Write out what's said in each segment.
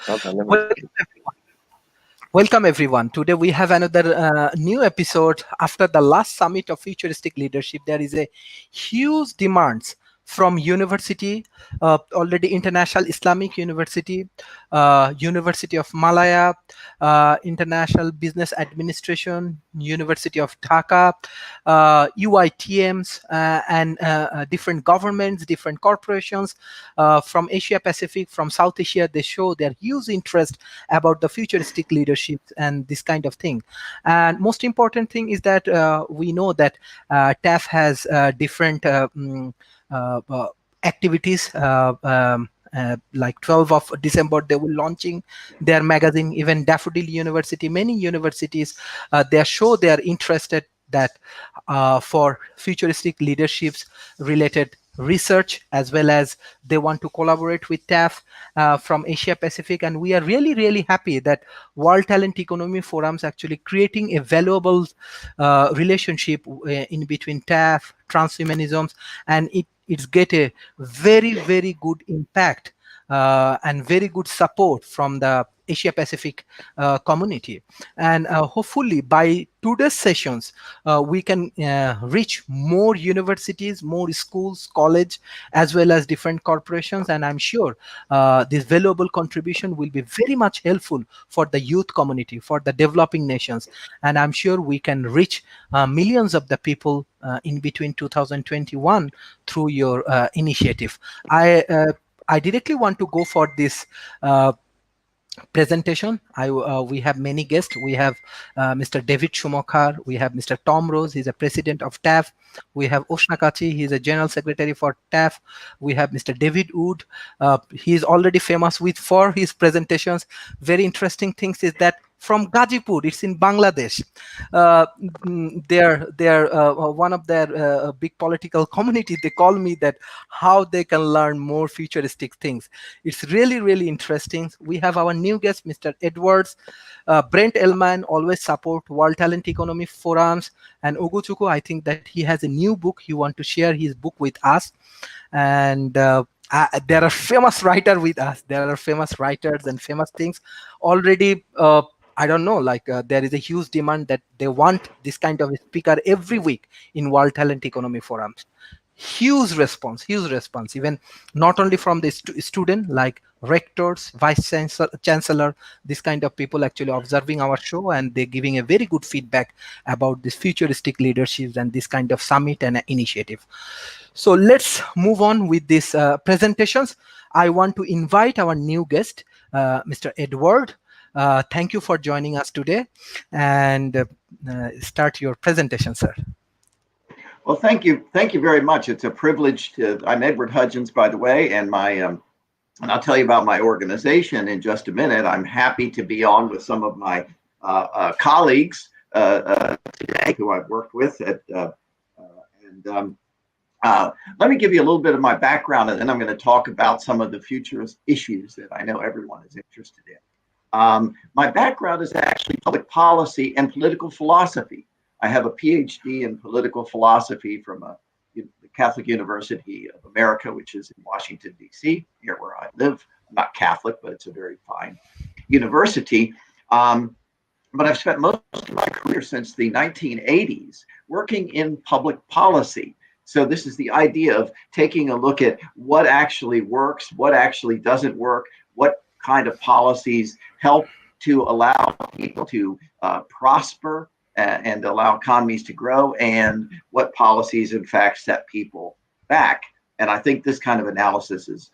Welcome, everyone. Welcome, everyone. Today we have another new episode. After the last summit of futuristic leadership, there is a huge demands from university, already International Islamic University, University of Malaya, International Business Administration, University of Dhaka, UITMs, and different governments, different corporations from Asia Pacific, from South Asia. They show their huge interest about the futuristic leadership and this kind of thing. And most important thing is that we know that TAF has different activities. Like 12th of December, they will launching their magazine. Even Daffodil University, many universities, they show they are interested that for futuristic leaderships related research, as well as they want to collaborate with TAF from Asia Pacific. And we are really happy that World Talent Economy Forums actually creating a valuable relationship in between TAF, transhumanisms, and it's get a very good impact and very good support from the Asia Pacific community. And hopefully by today's sessions, we can reach more universities, more schools, college, as well as different corporations. And I'm sure this valuable contribution will be very much helpful for the youth community, for the developing nations. And I'm sure we can reach millions of the people in between 2021 through your initiative. I directly want to go for this presentation. We have many guests. We have Mr. David Schumacher. We have Mr. Tom Rose. He's a president of TAF. We have Oshna Kachi. He's a general secretary for TAF. We have Mr. David Wood. He is already famous for his presentations. Very interesting things is that from Gazipur, it's in Bangladesh. They're one of their big political community. They call me that how they can learn more futuristic things. It's really interesting. We have our new guest, Mr. Edwards. Brent Elman always support World Talent Economy Forums. And Oguchuku, I think that he has a new book. He want to share his book with us. And there are famous writers with us. There are famous writers and famous things already. I don't know, like there is a huge demand that they want this kind of speaker every week in World Talent Economy Forums. Huge response, even not only from the student, like rectors, vice chancellor, this kind of people actually observing our show, and they're giving a very good feedback about this futuristic leadership and this kind of summit and initiative. So let's move on with these presentations. I want to invite our new guest, Mr. Edward. Thank you for joining us today, and start your presentation, sir. Well, thank you very much. It's a privilege I'm Edward Hudgens, by the way, and and I'll tell you about my organization in just a minute. I'm happy to be on with some of my colleagues today who I've worked with let me give you a little bit of my background, and then I'm going to talk about some of the futurist issues that I know everyone is interested in. My background is actually public policy and political philosophy. I have a Ph.D. in political philosophy from the Catholic University of America, which is in Washington, D.C., here where I live. I'm not Catholic, but it's a very fine university. But I've spent most of my career since the 1980s working in public policy. So this is the idea of taking a look at what actually works, what actually doesn't work, what kind of policies help to allow people to prosper and allow economies to grow, and what policies in fact set people back. And I think this kind of analysis is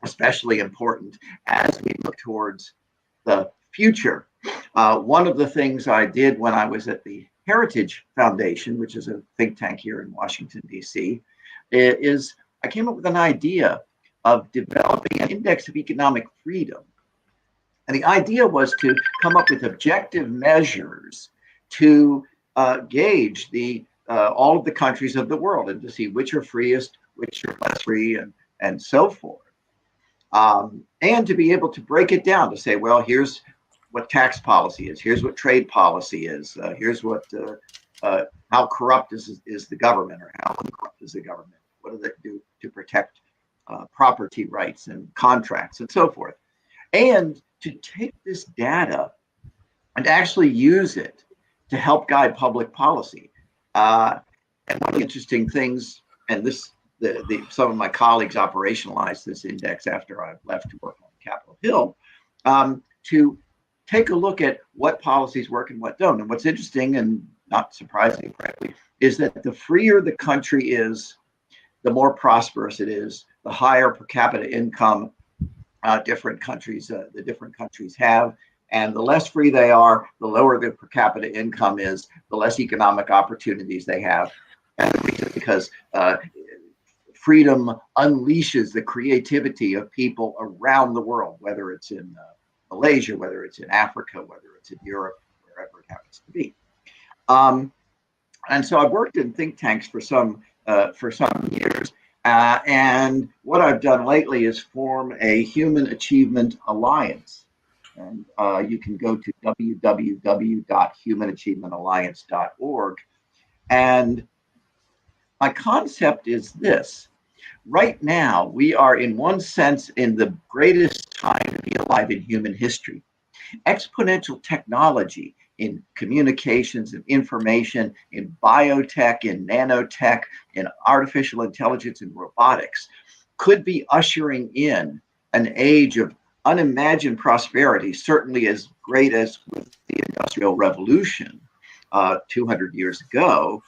especially important as we look towards the future. One of the things I did when I was at the Heritage Foundation, which is a think tank here in Washington, D.C., is I came up with an idea of developing an index of economic freedom. And the idea was to come up with objective measures to gauge all of the countries of the world and to see which are freest, which are less free, and so forth. And to be able to break it down to say, well, here's what tax policy is, here's what trade policy is, here's what how corrupt is the government, or how uncorrupt is the government, what do they do to protect property rights and contracts and so forth. and to take this data and actually use it to help guide public policy. And one of the interesting things, and this, some of my colleagues operationalized this index after I left to work on Capitol Hill, to take a look at what policies work and what don't. And what's interesting, and not surprising, frankly, is that the freer the country is, the more prosperous it is, the higher per capita income the different countries have. And the less free they are, the lower the per capita income is, the less economic opportunities they have. And the reason is because freedom unleashes the creativity of people around the world, whether it's in Malaysia, whether it's in Africa, whether it's in Europe, wherever it happens to be. And so I've worked in think tanks for some years. And what I've done lately is form a Human Achievement Alliance. And you can go to www.humanachievementalliance.org. And my concept is this. Right now, we are in one sense in the greatest time to be alive in human history. Exponential technology in communications and information, in biotech, in nanotech, in artificial intelligence and robotics could be ushering in an age of unimagined prosperity, certainly as great as with the Industrial Revolution 200 years ago,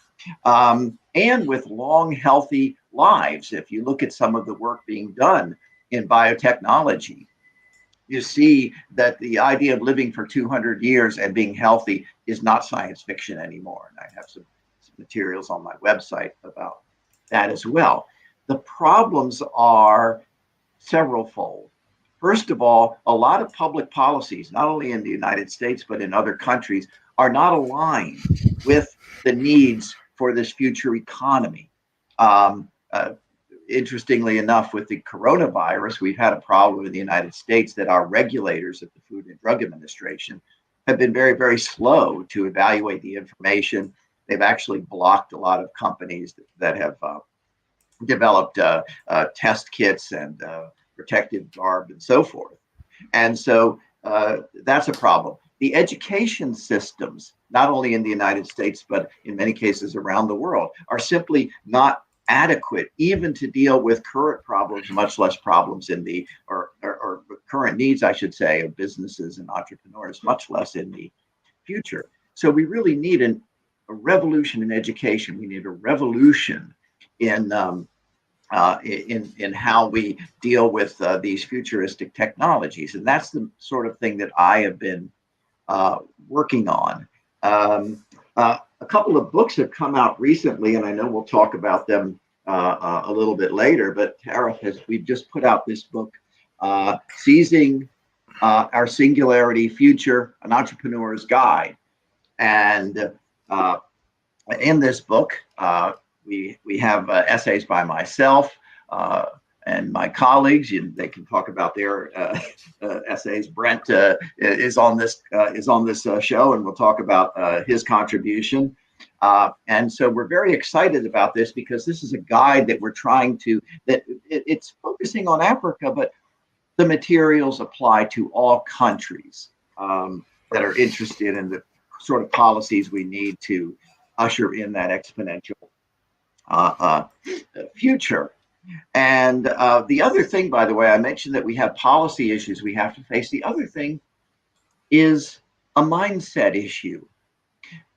and with long, healthy lives. If you look at some of the work being done in biotechnology, you see that the idea of living for 200 years and being healthy is not science fiction anymore. And I have some materials on my website about that as well. The problems are severalfold. First of all, a lot of public policies, not only in the United States, but in other countries, are not aligned with the needs for this future economy. Interestingly enough, with the coronavirus, we've had a problem in the United States that our regulators at the Food and Drug Administration have been very, very slow to evaluate the information. They've actually blocked a lot of companies that have developed test kits and protective garb and so forth. And so that's a problem. The education systems, not only in the United States, but in many cases around the world, are simply not adequate even to deal with current problems, much less problems in the, or current needs, I should say, of businesses and entrepreneurs, much less in the future. So we really need a revolution in education. We need a revolution in how we deal with these futuristic technologies. And that's the sort of thing that I have been working on. A couple of books have come out recently, and I know we'll talk about them a little bit later, but Tara we've just put out this book, Seizing Our Singularity Future, An Entrepreneur's Guide. And in this book, we have essays by myself and my colleagues. They can talk about their essays. Brent is on this show, and we'll talk about his contribution. And so we're very excited about this because this is a guide that we're trying to. It's focusing on Africa, but the materials apply to all countries that are interested in the sort of policies we need to usher in that exponential future. And the other thing, by the way, I mentioned that we have policy issues we have to face. The other thing is a mindset issue.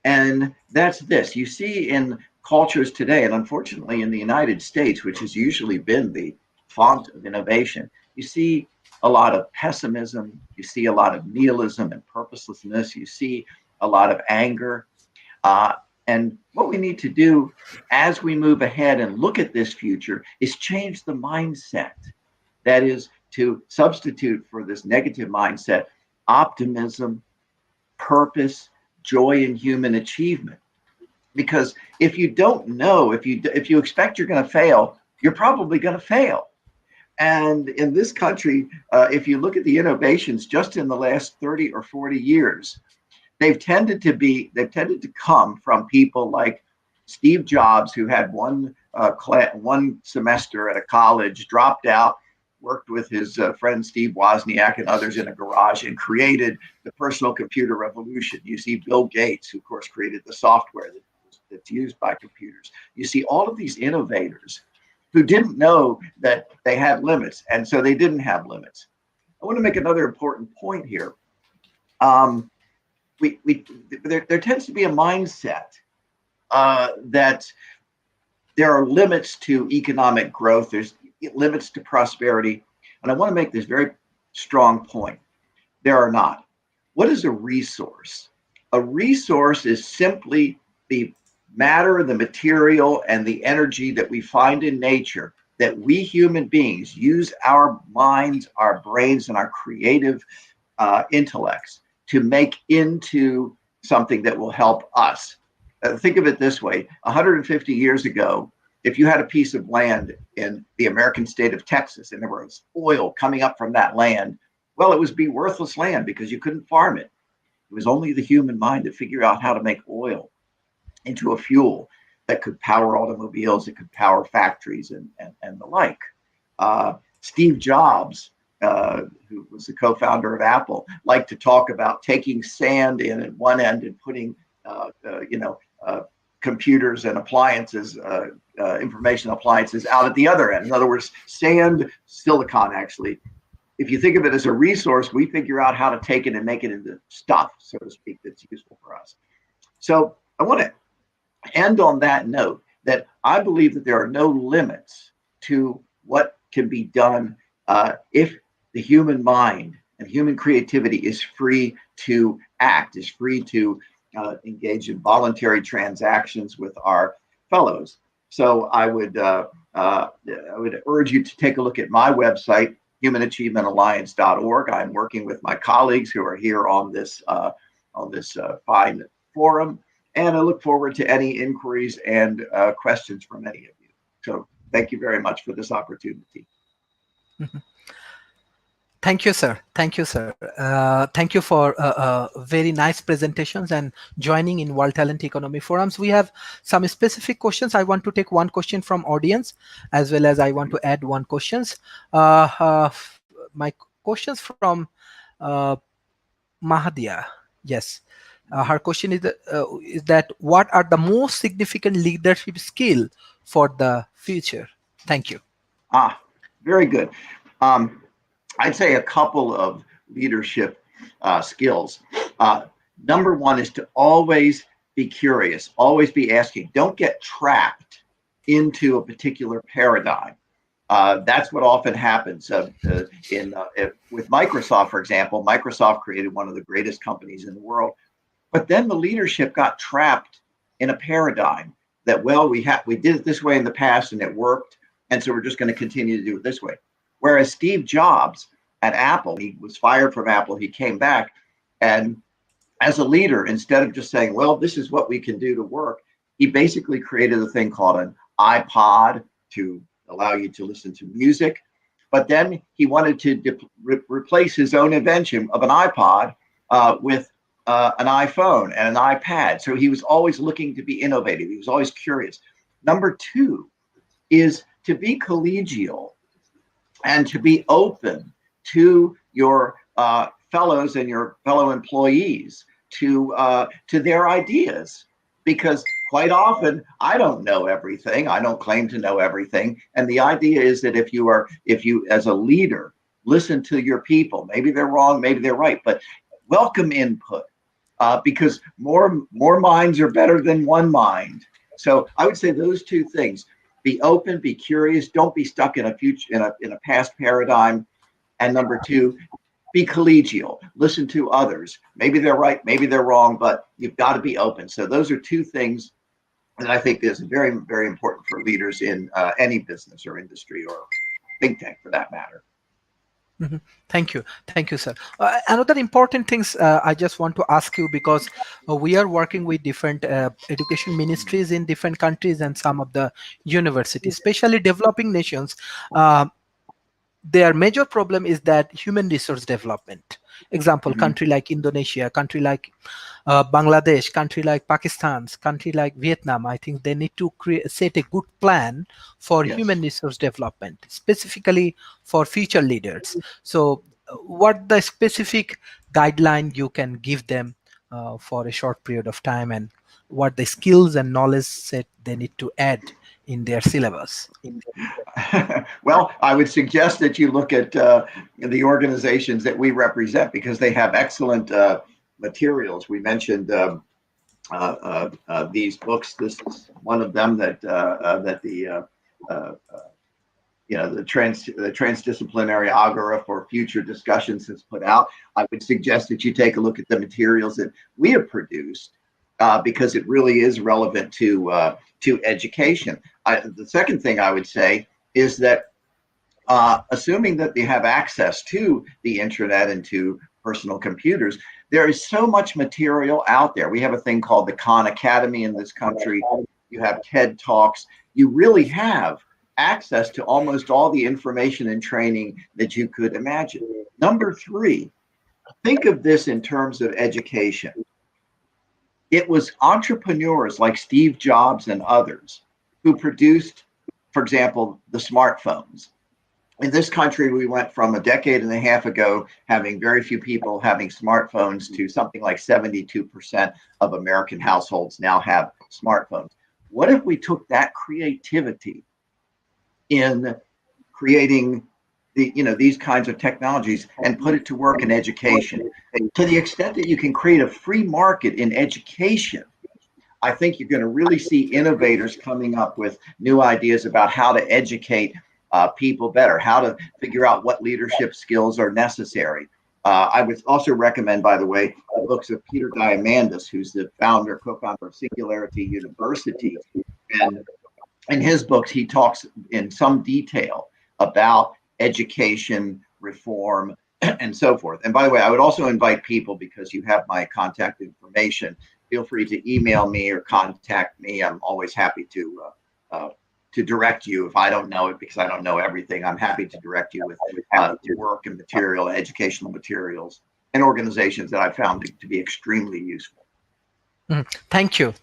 And that's this. You see in cultures today, and unfortunately in the United States, which has usually been the font of innovation, you see a lot of pessimism, you see a lot of nihilism and purposelessness, you see a lot of anger. And what we need to do as we move ahead and look at this future is change the mindset. That is to substitute for this negative mindset, optimism, purpose, joy in human achievement. Because if you don't know, if you expect you're going to fail, you're probably going to fail. And in this country, if you look at the innovations just in the last 30 or 40 years, they've tended to come from people like Steve Jobs, who had one semester at a college, dropped out, worked with his friend Steve Wozniak and others in a garage and created the personal computer revolution. You see Bill Gates, who of course created the software that's used by computers. You see all of these innovators who didn't know that they had limits, and so they didn't have limits. I want to make another important point here. There tends to be a mindset that there are limits to economic growth. There's limits to prosperity. And I want to make this very strong point. There are not. What is a resource? A resource is simply the matter, the material, and the energy that we find in nature that we human beings use our minds, our brains, and our creative intellects to make into something that will help us. Think of it this way. 150 years ago, if you had a piece of land in the American state of Texas and there was oil coming up from that land, well, it would be worthless land because you couldn't farm it. It was only the human mind to figure out how to make oil into a fuel that could power automobiles, it could power factories and the like. Steve Jobs, who was the co-founder of Apple, liked to talk about taking sand in at one end and putting, computers and appliances, information appliances out at the other end. In other words, sand, silicon, actually. If you think of it as a resource, we figure out how to take it and make it into stuff, so to speak, that's useful for us. So I want to end on that note that I believe that there are no limits to what can be done if the human mind and human creativity is free to act, is free to engage in voluntary transactions with our fellows. So I would urge you to take a look at my website, humanachievementalliance.org. I'm working with my colleagues who are here on this fine forum, and I look forward to any inquiries and questions from any of you. So thank you very much for this opportunity. Thank you, sir. Thank you, sir. Thank you for very nice presentations and joining in World Talent Economy Forums. We have some specific questions. I want to take one question from audience, as well as I want to add one questions. My questions from Mahadia. Yes. Her question is that what are the most significant leadership skill for the future? Thank you. Very good. I'd say a couple of leadership skills. Number one is to always be curious, always be asking. Don't get trapped into a particular paradigm. That's what often happens with Microsoft, for example. Microsoft created one of the greatest companies in the world, but then the leadership got trapped in a paradigm that, well, we did it this way in the past and it worked, and so we're just going to continue to do it this way. Whereas Steve Jobs at Apple, he was fired from Apple, he came back, and as a leader, instead of just saying, well, this is what we can do to work, he basically created a thing called an iPod to allow you to listen to music. But then he wanted to replace his own invention of an iPod with an iPhone and an iPad. So he was always looking to be innovative. He was always curious. Number two is to be collegial and to be open to your fellows and your fellow employees to their ideas, because quite often I don't know everything. I don't claim to know everything. And the idea is that if you as a leader listen to your people, maybe they're wrong, maybe they're right, but welcome input, because more minds are better than one mind. So I would say those two things: be open, be curious, don't be stuck in a past paradigm. And number two, be collegial, listen to others. Maybe they're right, maybe they're wrong, but you've got to be open. So those are two things that I think is very, very important for leaders in any business or industry or think tank for that matter. Mm-hmm. Thank you, sir. Another important things I just want to ask you, because we are working with different education ministries in different countries and some of the universities, especially developing nations. their major problem is that human resource development. Example, Mhm. country like Indonesia, country like Bangladesh, country like Pakistan, country like Vietnam, I think they need to set a good plan for Yes. human resource development, specifically for future leaders. So, what the specific guideline you can give them for a short period of time, and what the skills and knowledge set they need to add in their syllabus? Well, I would suggest that you look at the organizations that we represent because they have excellent materials. We mentioned these books. This is one of them that uh, the transdisciplinary agora for future discussions has put out. I would suggest that you take a look at the materials that we have produced because it really is relevant to education. The second thing I would say is that assuming that they have access to the internet and to personal computers, there is so much material out there. We have a thing called the Khan Academy in this country. You have TED Talks. You really have access to almost all the information and training that you could imagine. Number three, think of this in terms of education. It was entrepreneurs like Steve Jobs and others who produced, for example, the smartphones. In this country, we went from a decade and a half ago having very few people having smartphones to something like 72% of American households now have smartphones. What if we took that creativity in creating these kinds of technologies and put it to work in education? To the extent that you can create a free market in education, I think you're going to really see innovators coming up with new ideas about how to educate people better, how to figure out what leadership skills are necessary. I would also recommend, by the way, the books of Peter Diamandis, who's the co-founder of Singularity University. And in his books, he talks in some detail about education, reform, and so forth. And by the way, I would also invite people, because you have my contact information, feel free to email me or contact me. I'm always happy to direct you if I don't know it, because I don't know everything. I'm happy to direct you with work and material, educational materials, and organizations that I found to be extremely useful. Thank you,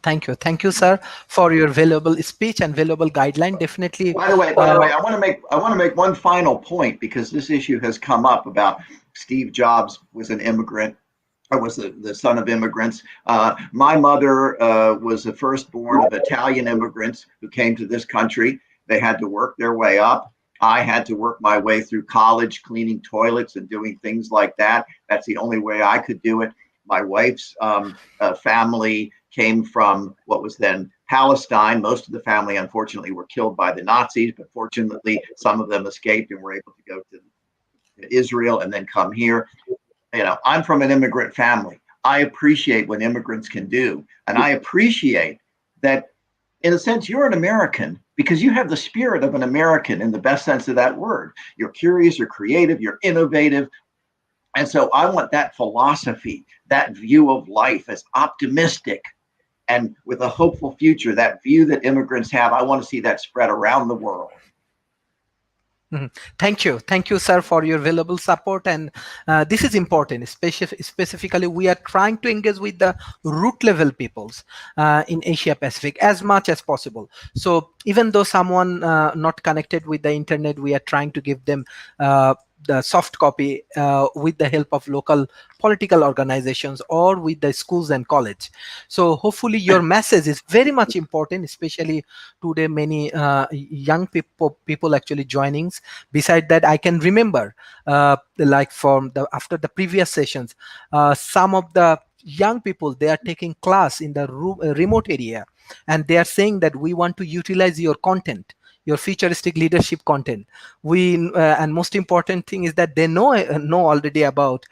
sir, for your valuable speech and valuable guideline. Definitely. By the way, I want to make one final point, because this issue has come up about Steve Jobs was an immigrant. I was the son of immigrants. My mother was the firstborn of Italian immigrants who came to this country. They had to work their way up. I had to work my way through college, cleaning toilets and doing things like that. That's the only way I could do it. My wife's family came from what was then Palestine. Most of the family, unfortunately, were killed by the Nazis, but fortunately, some of them escaped and were able to go to Israel and then come here. I'm from an immigrant family. I appreciate what immigrants can do. And I appreciate that, in a sense, you're an American because you have the spirit of an American in the best sense of that word. You're curious, you're creative, you're innovative. And so I want that philosophy, that view of life as optimistic and with a hopeful future, that view that immigrants have. I want to see that spread around the world. Thank you, sir, for your valuable support. And this is important, specifically we are trying to engage with the root level peoples in Asia Pacific as much as possible. So even though someone not connected with the internet, we are trying to give them the soft copy with the help of local political organizations or with the schools and college. So hopefully your message is very much important, especially today many young people actually joining. Beside that, I can remember like from the after the previous sessions, some of the young people, they are taking class in the remote area, and they are saying that we want to utilize your content, your futuristic leadership content. We and most important thing is that they know already about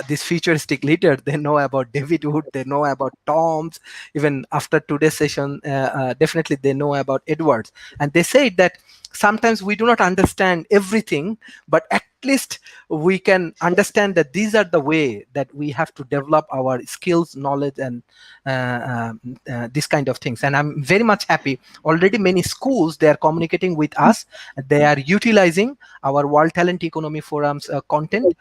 this futuristic leader. They know about David Wood, they know about Toms. Even after today's session, definitely they know about Edwards. And they say that sometimes we do not understand everything, but at least we can understand that these are the way that we have to develop our skills, knowledge, and this kind of things. And I'm very much happy. Already many schools, they are communicating with us. They are utilizing our World Talent Economy Forum's content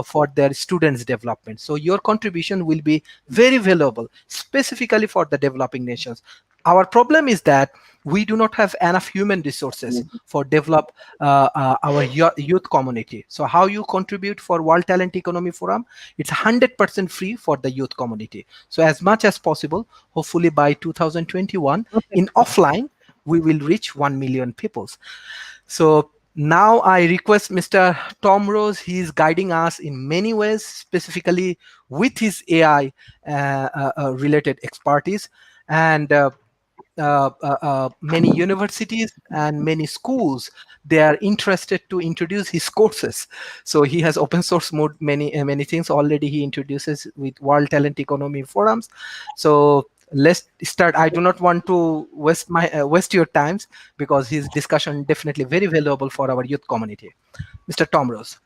for their students' development. So your contribution will be very valuable, specifically for the developing nations. Our problem is that we do not have enough human resources for develop our youth community. So how you contribute for World Talent Economy Forum? It's 100% free for the youth community. So as much as possible, hopefully by 2021 in offline, we will reach 1 million people. So now I request Mr. Tom Rose. He is guiding us in many ways, specifically with his AI related expertise. And many universities and many schools, they are interested to introduce his courses. So he has open source mode many things already. He introduces with World Talent Economy Forums. So let's start. I do not want to waste your times, because his discussion definitely very valuable for our youth community. Mr. Tom Rose.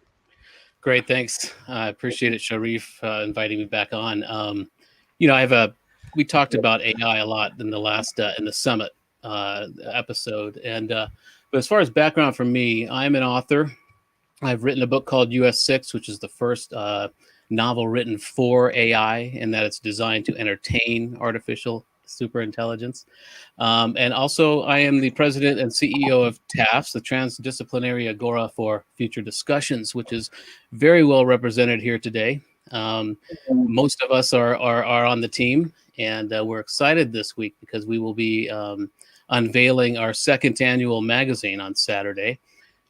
Great, thanks. I appreciate it, Sharif, inviting me back on. We talked about AI a lot in the last in the summit episode, and but as far as background for me, I'm an author. I've written a book called US6, which is the first novel written for AI, and that it's designed to entertain artificial superintelligence. And also, I am the president and CEO of TAFS, the Transdisciplinary Agora for Future Discussions, which is very well represented here today. Most of us are on the team, and we're excited this week because we will be unveiling our second annual magazine on Saturday,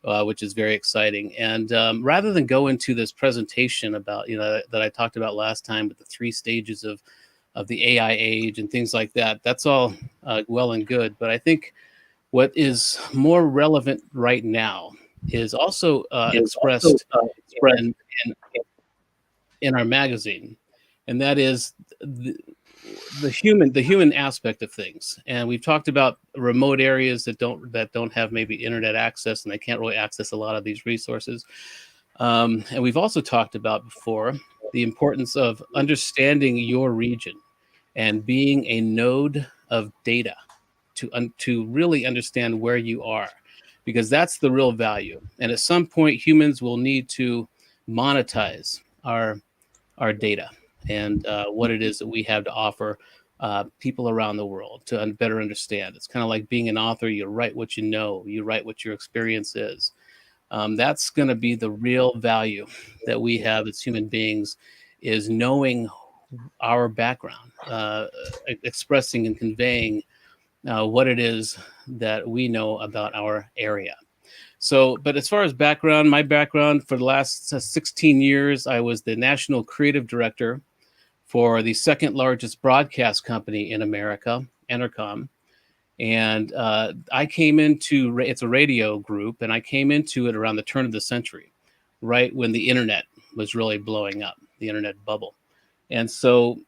which is very exciting. And rather than go into this presentation about, that I talked about last time with the 3 stages of the AI age and things like that, that's all well and good. But I think what is more relevant right now is also expressed in our magazine, and that is the human aspect of things. And we've talked about remote areas that don't have maybe internet access, and they can't really access a lot of these resources. And we've also talked about before the importance of understanding your region and being a node of data to really understand where you are, because that's the real value. And at some point, humans will need to monetize our data and what it is that we have to offer people around the world to better understand. It's kind of like being an author. You write what you know, you write what your experience is. That's going to be the real value that we have as human beings, is knowing our background, expressing and conveying what it is that we know about our area. So, but as far as background, my background for the last 16 years, I was the national creative director for the second largest broadcast company in America, Entercom. And I came into, it's a radio group, and I came into it around the turn of the century, right when the internet was really blowing up, the internet bubble. And so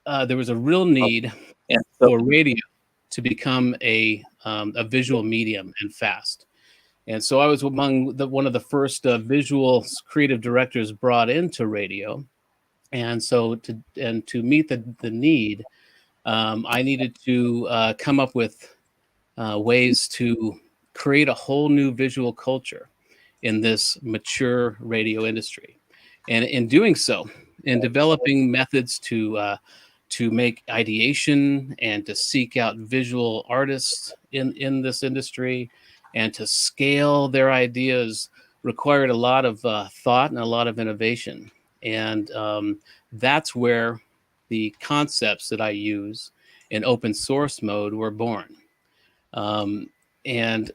there was a real need for radio to become a visual medium and fast. And so I was among one of the first visual creative directors brought into radio. And so to meet the need, I needed to come up with ways to create a whole new visual culture in this mature radio industry. And in doing so, in developing methods to make ideation and to seek out visual artists in this industry and to scale their ideas, required a lot of thought and a lot of innovation. And that's where the concepts that I use in open source mode were born. And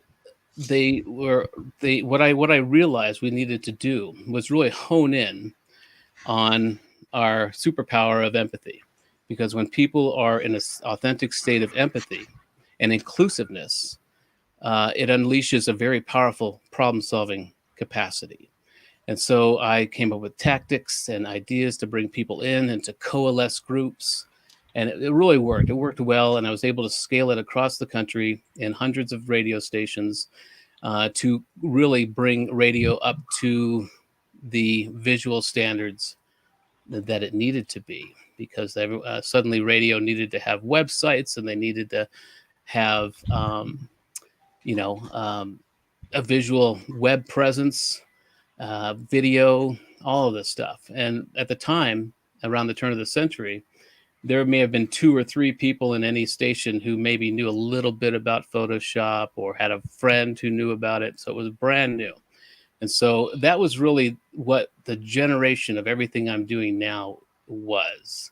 what I realized we needed to do was really hone in on our superpower of empathy. Because when people are in an authentic state of empathy and inclusiveness, it unleashes a very powerful problem-solving capacity. And so I came up with tactics and ideas to bring people in and to coalesce groups. And it really worked. It worked well, and I was able to scale it across the country in hundreds of radio stations to really bring radio up to the visual standards that it needed to be, because suddenly radio needed to have websites, and they needed to have a visual web presence, video, all of this stuff. And at the time, around the turn of the century, there may have been 2 or 3 people in any station who maybe knew a little bit about Photoshop or had a friend who knew about it. So it was brand new. And so that was really what the generation of everything I'm doing now was,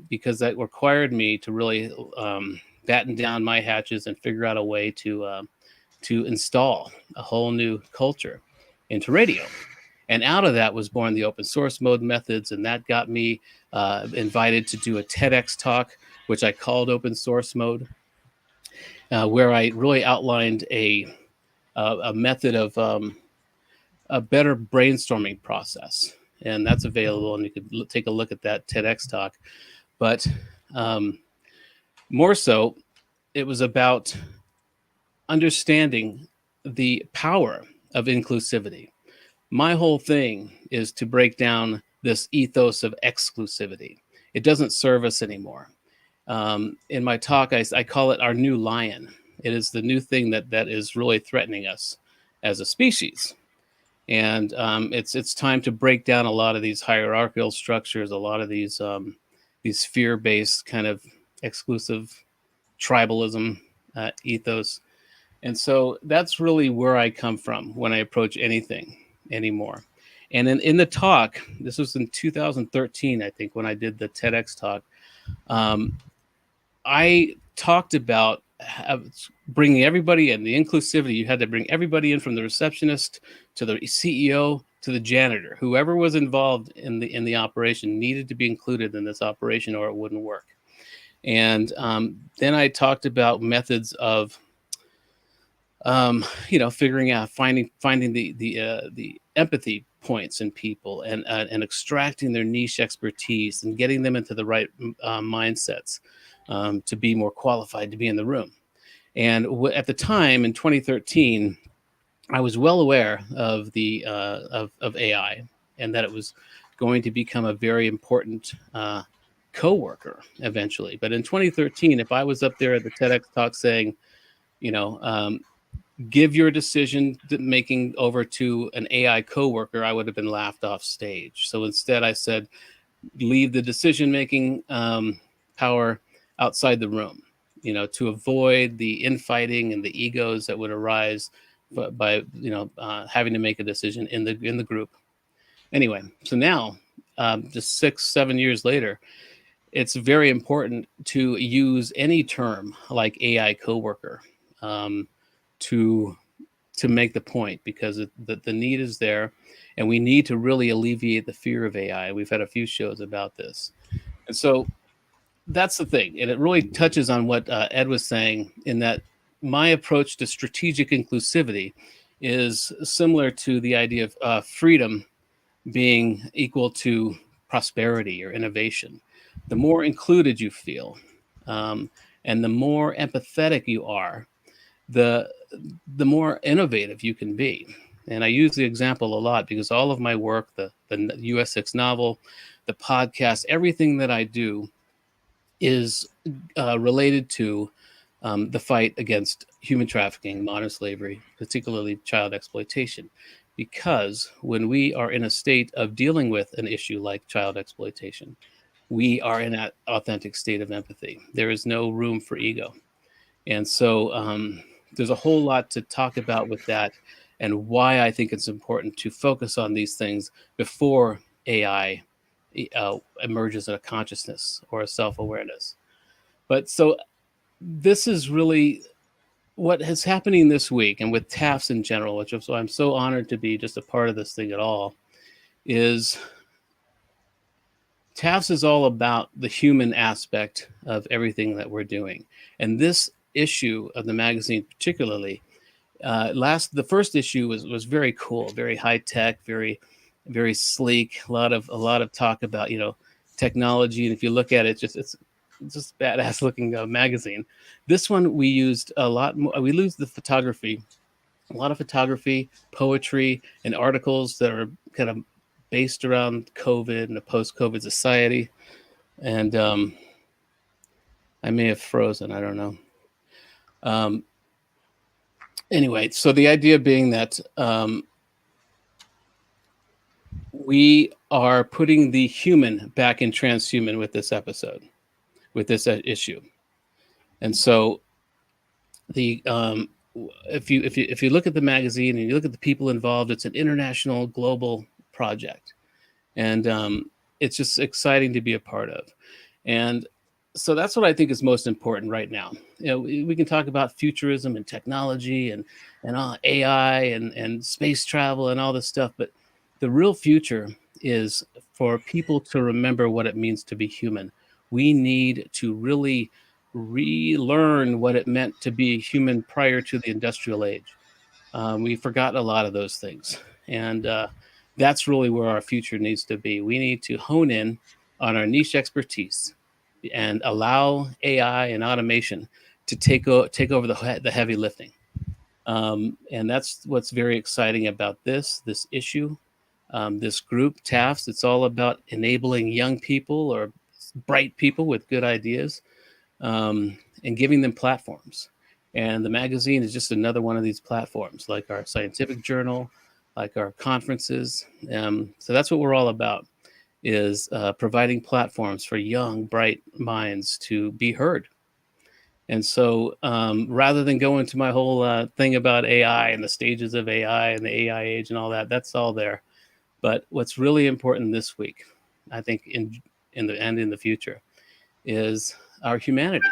because that required me to really batten down my hatches and figure out a way to install a whole new culture into radio. And out of that was born the open source mode methods, and that got me invited to do a TEDx talk, which I called Open Source Mode, where I really outlined a method of a better brainstorming process. And that's available, and you could take a look at that TEDx talk. But more so, it was about understanding the power of inclusivity. My whole thing is to break down this ethos of exclusivity. It doesn't serve us anymore. In my talk, I call it our new lion. It is the new thing that is really threatening us as a species. And it's time to break down a lot of these hierarchical structures, a lot of these fear-based kind of exclusive tribalism ethos. And so that's really where I come from when I approach anything anymore. And in the talk, this was in 2013, I think, when I did the TEDx talk, I talked about bringing everybody in, the inclusivity. You had to bring everybody in, from the receptionist to the CEO to the janitor. Whoever was involved in the operation needed to be included in this operation, or it wouldn't work. And then I talked about methods of figuring out, finding the empathy points in people, and extracting their niche expertise and getting them into the right mindsets to be more qualified to be in the room. And at the time in 2013, I was well aware of the of AI, and that it was going to become a very important co-worker eventually. But in 2013, if I was up there at the TEDx talk saying, give your decision making over to an AI coworker, I would have been laughed off stage. So instead I said, leave the decision making power outside the room, to avoid the infighting and the egos that would arise by having to make a decision in the group. Anyway, so now just 6-7 years later, it's very important to use any term like AI coworker to make the point, because the need is there, and we need to really alleviate the fear of AI. We've had a few shows about this. And so that's the thing. And it really touches on what Ed was saying, in that my approach to strategic inclusivity is similar to the idea of freedom being equal to prosperity or innovation. The more included you feel, and the more empathetic you are, the more innovative you can be. And I use the example a lot because all of my work, the US6 novel, the podcast, everything that I do is related to the fight against human trafficking, modern slavery, particularly child exploitation. Because when we are in a state of dealing with an issue like child exploitation, we are in that authentic state of empathy. There is no room for ego. And so there's a whole lot to talk about with that, and why I think it's important to focus on these things before AI emerges in a consciousness or a self-awareness. But so this is really what is happening this week, and with TAFs in general, which I'm so honored to be just a part of this thing at all, is TAFs is all about the human aspect of everything that we're doing. And this issue of the magazine particularly, the first issue was very cool, very high tech, very, very sleek, a lot of talk about technology. And if you look at it, it's just badass looking magazine. This one we used a lot more. We used the photography a lot of photography, poetry, and articles that are kind of based around COVID and a post-COVID society. And I may have frozen. I don't know. Anyway, so the idea being that we are putting the human back in transhuman with this episode, with this issue. And so the if you look at the magazine and you look at the people involved, it's an international, global project, and it's just exciting to be a part of. And so that's what I think is most important right now. You know, we can talk about futurism and technology and AI and space travel and all this stuff, but the real future is for people to remember what it means to be human. We need to really relearn what it meant to be human prior to the industrial age. We've forgotten a lot of those things, and that's really where our future needs to be. We need to hone in on our niche expertise and allow AI and automation to take over the heavy lifting. And that's what's very exciting about this issue, this group, TAFs. It's all about enabling young people or bright people with good ideas, and giving them platforms. And the magazine is just another one of these platforms, like our scientific journal, like our conferences. So that's what we're all about, is providing platforms for young, bright minds to be heard. And so rather than go into my whole thing about AI and the stages of AI and the AI age and all that, that's all there. But what's really important this week, I think in the future, is our humanity.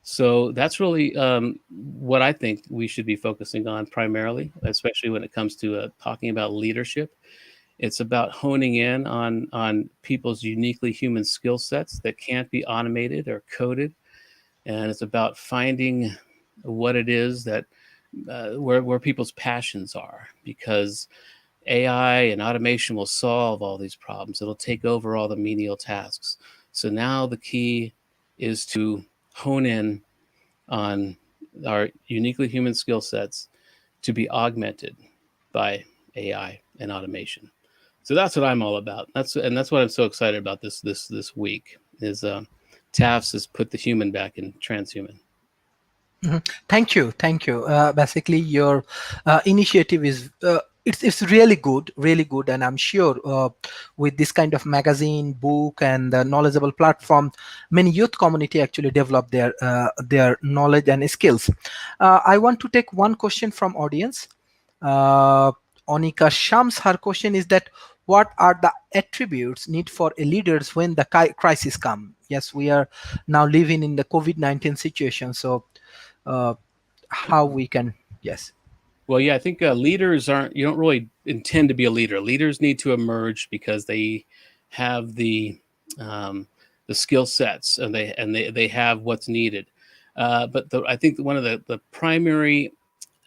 So that's really what I think we should be focusing on primarily, especially when it comes to talking about leadership. It's about honing in on people's uniquely human skill sets that can't be automated or coded. And it's about finding what it is that where people's passions are, because AI and automation will solve all these problems. It'll take over all the menial tasks. So now the key is to hone in on our uniquely human skill sets to be augmented by AI and automation. So that's what I'm all about. That's what I'm so excited about this week is TAFs has put the human back in transhuman. Thank you. Basically, your initiative is it's really good, and I'm sure with this kind of magazine, book, and knowledgeable platform, many youth community actually develop their knowledge and skills. I want to take one question from audience. Onika Shams, her question is that what are the attributes need for a leaders when the crisis come? Yes, we are now living in the COVID-19 situation, so how we can, yes. Well, yeah, I think leaders you don't really intend to be a leader. Leaders need to emerge because they have the skill sets, and they have what's needed. But I think one of the primary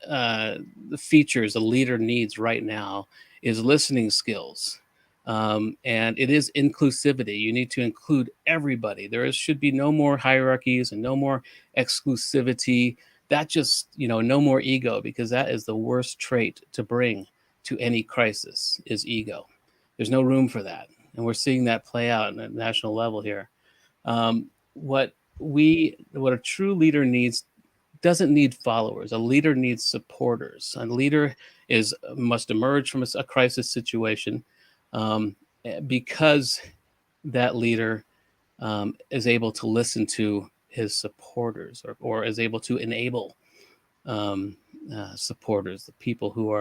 the features a leader needs right now is listening skills. And it is inclusivity. You need to include everybody. Should be no more hierarchies and no more exclusivity. That just, no more ego, because that is the worst trait to bring to any crisis is ego. There's no room for that. And we're seeing that play out at a national level here. What a true leader needs doesn't need followers. A leader needs supporters. A leader must emerge from a crisis situation because that leader is able to listen to his supporters, or is able to enable supporters, the people who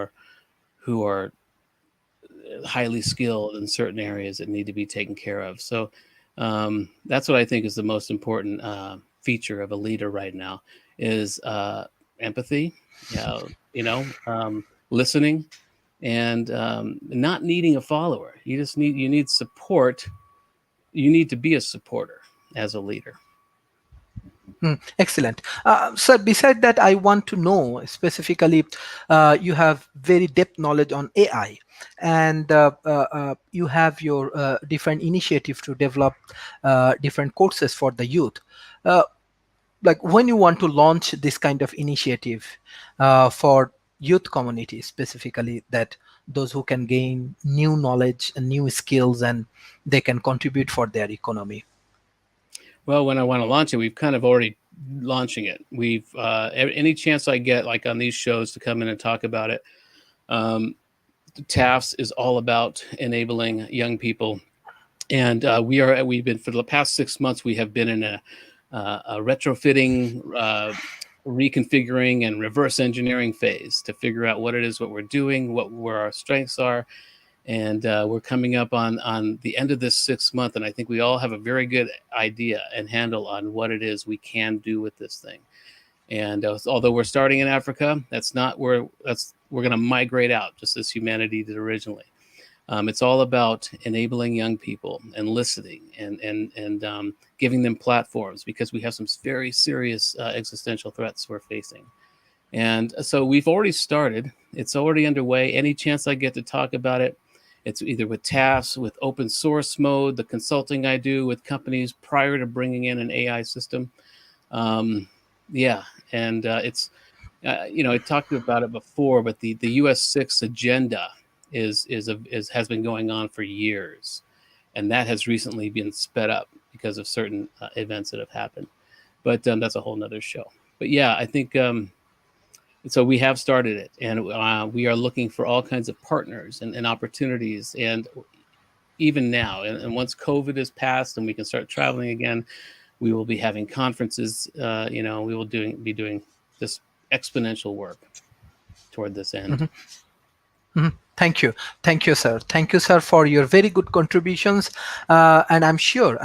are highly skilled in certain areas that need to be taken care of. So that's what I think is the most important feature of a leader right now is empathy, listening, and not needing a follower. You need support. You need to be a supporter as a leader. Excellent. So beside that, I want to know specifically, you have very depth knowledge on AI, and you have your different initiative to develop different courses for the youth. like when you want to launch this kind of initiative for youth community specifically, that those who can gain new knowledge and new skills and they can contribute for their economy? Well, when I want to launch it, we've kind of already launching it. We've any chance I get, like on these shows, to come in and talk about it. TAFS is all about enabling young people, and we've been, for the past 6 months, we have been in a retrofitting, reconfiguring, and reverse engineering phase to figure out what it is, what we're doing, where our strengths are. And we're coming up on the end of this 6 month, and I think we all have a very good idea and handle on what it is we can do with this thing. And although we're starting in Africa, that's not where we're going to migrate out, just as humanity did originally. It's all about enabling young people and listening and giving them platforms, because we have some very serious existential threats we're facing. And so we've already started. It's already underway. Any chance I get to talk about it, it's either with TAFs, with open source mode, the consulting I do with companies prior to bringing in an AI system. Yeah, and it's, I talked about it before, but the US 6 agenda has been going on for years, and that has recently been sped up because of certain events that have happened. But that's a whole nother show. But yeah, I think so we have started it, and we are looking for all kinds of partners and opportunities. And even now, and once COVID is passed and we can start traveling again, we will be having conferences. We will be doing this exponential work toward this end. Mm-hmm. Mm-hmm. Thank you, sir. Thank you, sir, for your very good contributions. And I'm sure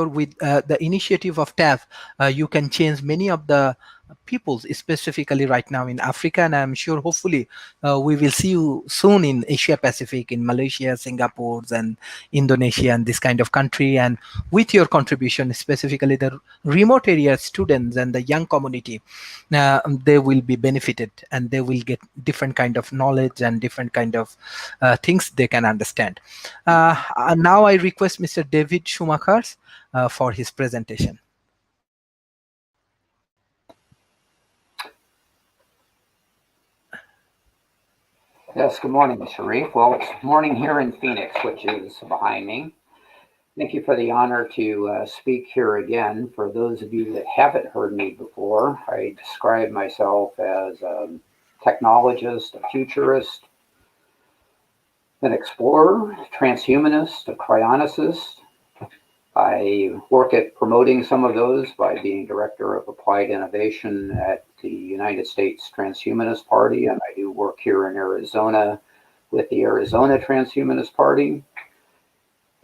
with the initiative of TAF, you can change many of the peoples, specifically right now in Africa, and I'm sure hopefully we will see you soon in Asia Pacific, in Malaysia, Singapore, and Indonesia, and this kind of country. And with your contribution, specifically the remote area students and the young community, they will be benefited, and they will get different kind of knowledge and different kind of things they can understand. Now I request Mr. David Schumacher for his presentation. Yes, good morning, Sharif. Well, it's morning here in Phoenix, which is behind me. Thank you for the honor to speak here again. For those of you that haven't heard me before, I describe myself as a technologist, a futurist, an explorer, a transhumanist, a cryonicist. I work at promoting some of those by being director of applied innovation at the United States Transhumanist Party, and I do work here in Arizona with the Arizona Transhumanist Party.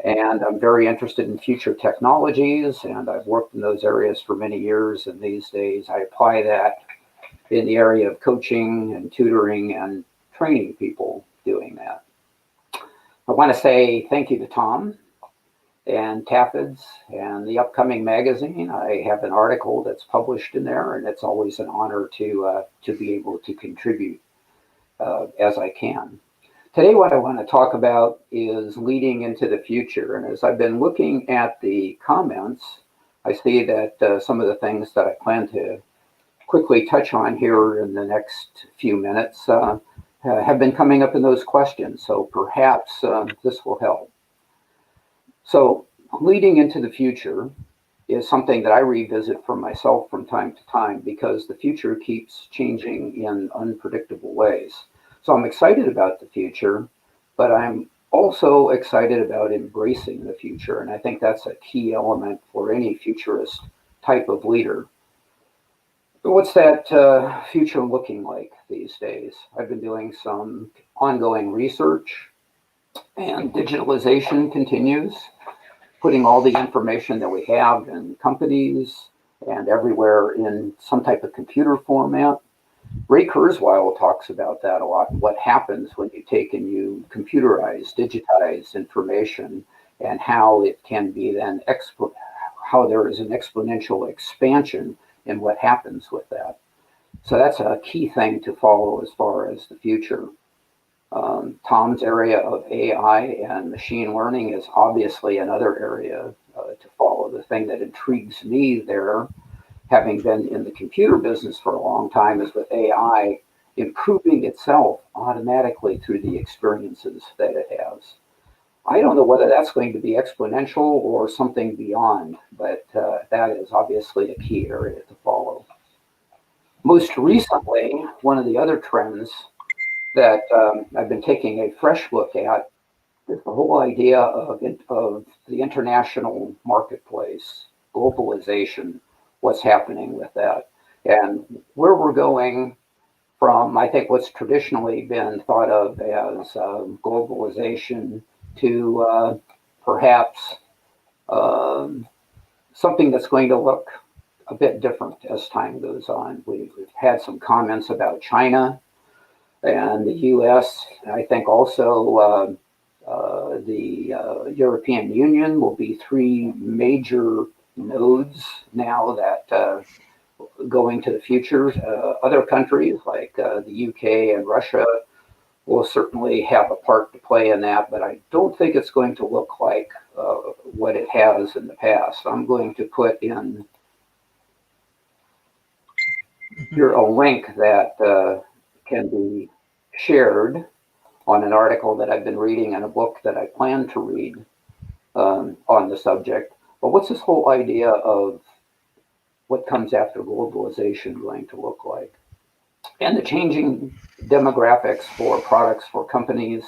And I'm very interested in future technologies, and I've worked in those areas for many years, and these days I apply that in the area of coaching and tutoring and training people doing that. I want to say thank you to Tom and Tafids and the upcoming magazine. I have an article that's published in there, and it's always an honor to be able to contribute as I can. Today, what I want to talk about is leading into the future. And as I've been looking at the comments, I see that some of the things that I plan to quickly touch on here in the next few minutes have been coming up in those questions. So perhaps this will help. So leading into the future is something that I revisit for myself from time to time, because the future keeps changing in unpredictable ways. So I'm excited about the future, but I'm also excited about embracing the future. And I think that's a key element for any futurist type of leader. But what's that future looking like these days? I've been doing some ongoing research, and digitalization continues, putting all the information that we have in companies and everywhere in some type of computer format. Ray Kurzweil talks about that a lot, what happens when you take and you computerize, digitize information, and how it can be then, how there is an exponential expansion in what happens with that. So that's a key thing to follow as far as the future. Tom's area of AI and machine learning is obviously another area to follow. The thing that intrigues me there having been in the computer business for a long time, is with AI improving itself automatically through the experiences that it has. I don't know whether that's going to be exponential or something beyond, but that is obviously a key area to follow. Most recently, one of the other trends that I've been taking a fresh look at is the whole idea of the international marketplace, globalization, what's happening with that, and where we're going from, I think, what's traditionally been thought of as globalization to perhaps something that's going to look a bit different as time goes on. We've had some comments about China and the US. I think also the European Union will be three major nodes now that going to the future. Other countries like the UK and Russia will certainly have a part to play in that, but I don't think it's going to look like what it has in the past. I'm going to put in here a link that can be shared on an article that I've been reading and a book that I plan to read on the subject. But what's this whole idea of what comes after globalization going to look like? And the changing demographics for products, for companies.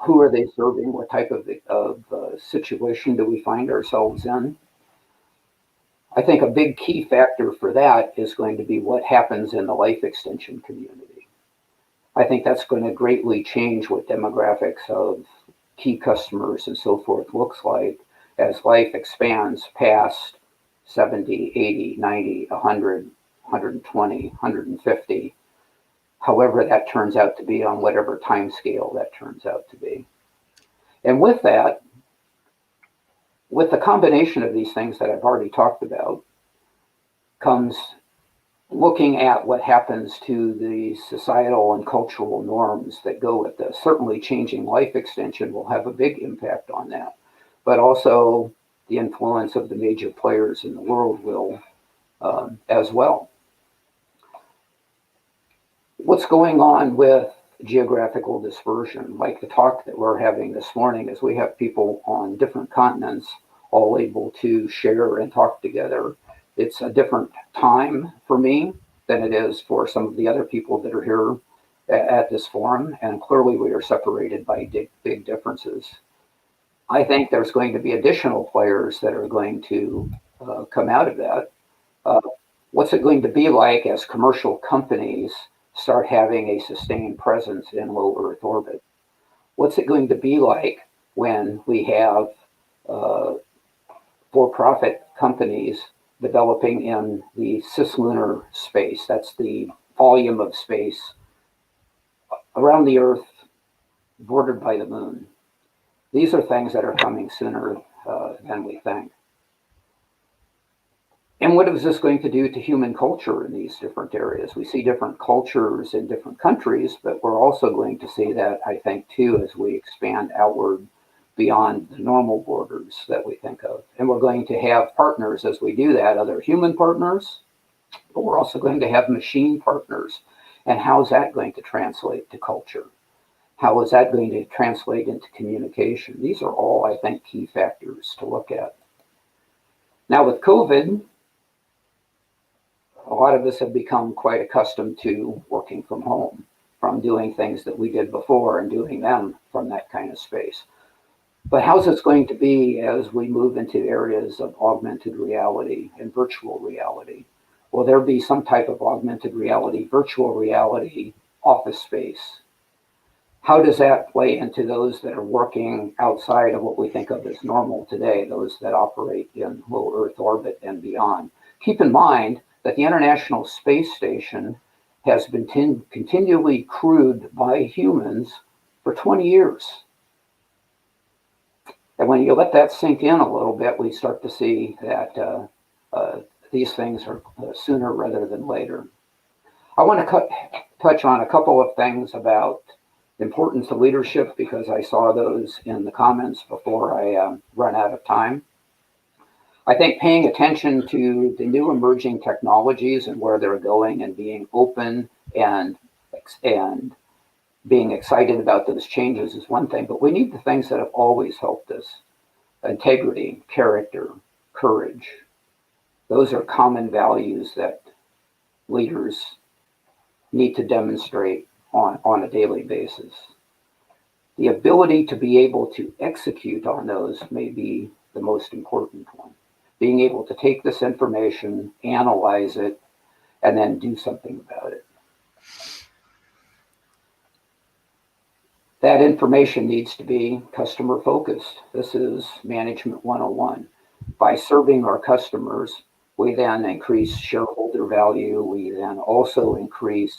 Who are they serving? What type of situation do we find ourselves in? I think a big key factor for that is going to be what happens in the life extension community. I think that's going to greatly change what demographics of key customers and so forth looks like as life expands past 70, 80, 90, 100, 120, 150, however that turns out to be on whatever time scale that turns out to be. And with that, with the combination of these things that I've already talked about, comes looking at what happens to the societal and cultural norms that go with this. Certainly changing life extension will have a big impact on that, but also the influence of the major players in the world will as well. What's going on with geographical dispersion? Like the talk that we're having this morning is we have people on different continents all able to share and talk together. It's a different time for me than it is for some of the other people that are here at this forum, and clearly we are separated by big differences. I think there's going to be additional players that are going to come out of that. What's it going to be like as commercial companies start having a sustained presence in low Earth orbit? What's it going to be like when we have for-profit companies developing in the cislunar space? That's the volume of space around the Earth bordered by the moon. These are things that are coming sooner than we think. And what is this going to do to human culture in these different areas? We see different cultures in different countries, but we're also going to see that, I think, too, as we expand outward beyond the normal borders that we think of. And we're going to have partners as we do that, other human partners, but we're also going to have machine partners. And how is that going to translate to culture? How is that going to translate into communication? These are all, I think, key factors to look at. Now with COVID, a lot of us have become quite accustomed to working from home, from doing things that we did before and doing them from that kind of space. But how's this going to be as we move into areas of augmented reality and virtual reality? Will there be some type of augmented reality, virtual reality office space? How does that play into those that are working outside of what we think of as normal today, those that operate in low Earth orbit and beyond? Keep in mind that the International Space Station has been continually crewed by humans for 20 years. And when you let that sink in a little bit, we start to see that these things are sooner rather than later. I want to touch on a couple of things about the importance of leadership, because I saw those in the comments before I run out of time. I think paying attention to the new emerging technologies and where they're going and being open and being excited about those changes is one thing, but we need the things that have always helped us. Integrity, character, courage. Those are common values that leaders need to demonstrate on a daily basis. The ability to be able to execute on those may be the most important one. Being able to take this information, analyze it, and then do something about it. That information needs to be customer focused. This is Management 101. By serving our customers, we then increase shareholder value. We then also increase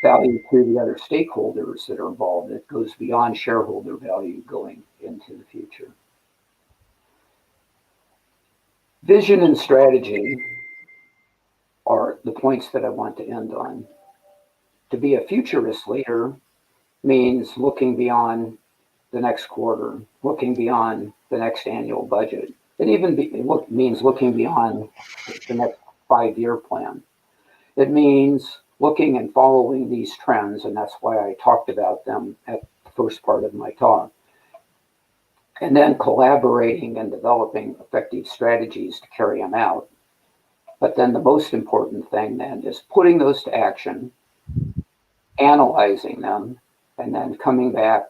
value to the other stakeholders that are involved. It goes beyond shareholder value going into the future. Vision and strategy are the points that I want to end on. To be a futurist leader means looking beyond the next quarter, looking beyond the next annual budget. It even means looking beyond the next 5-year plan. It means looking and following these trends, and that's why I talked about them at the first part of my talk. And then collaborating and developing effective strategies to carry them out. But then the most important thing then is putting those to action, analyzing them, and then coming back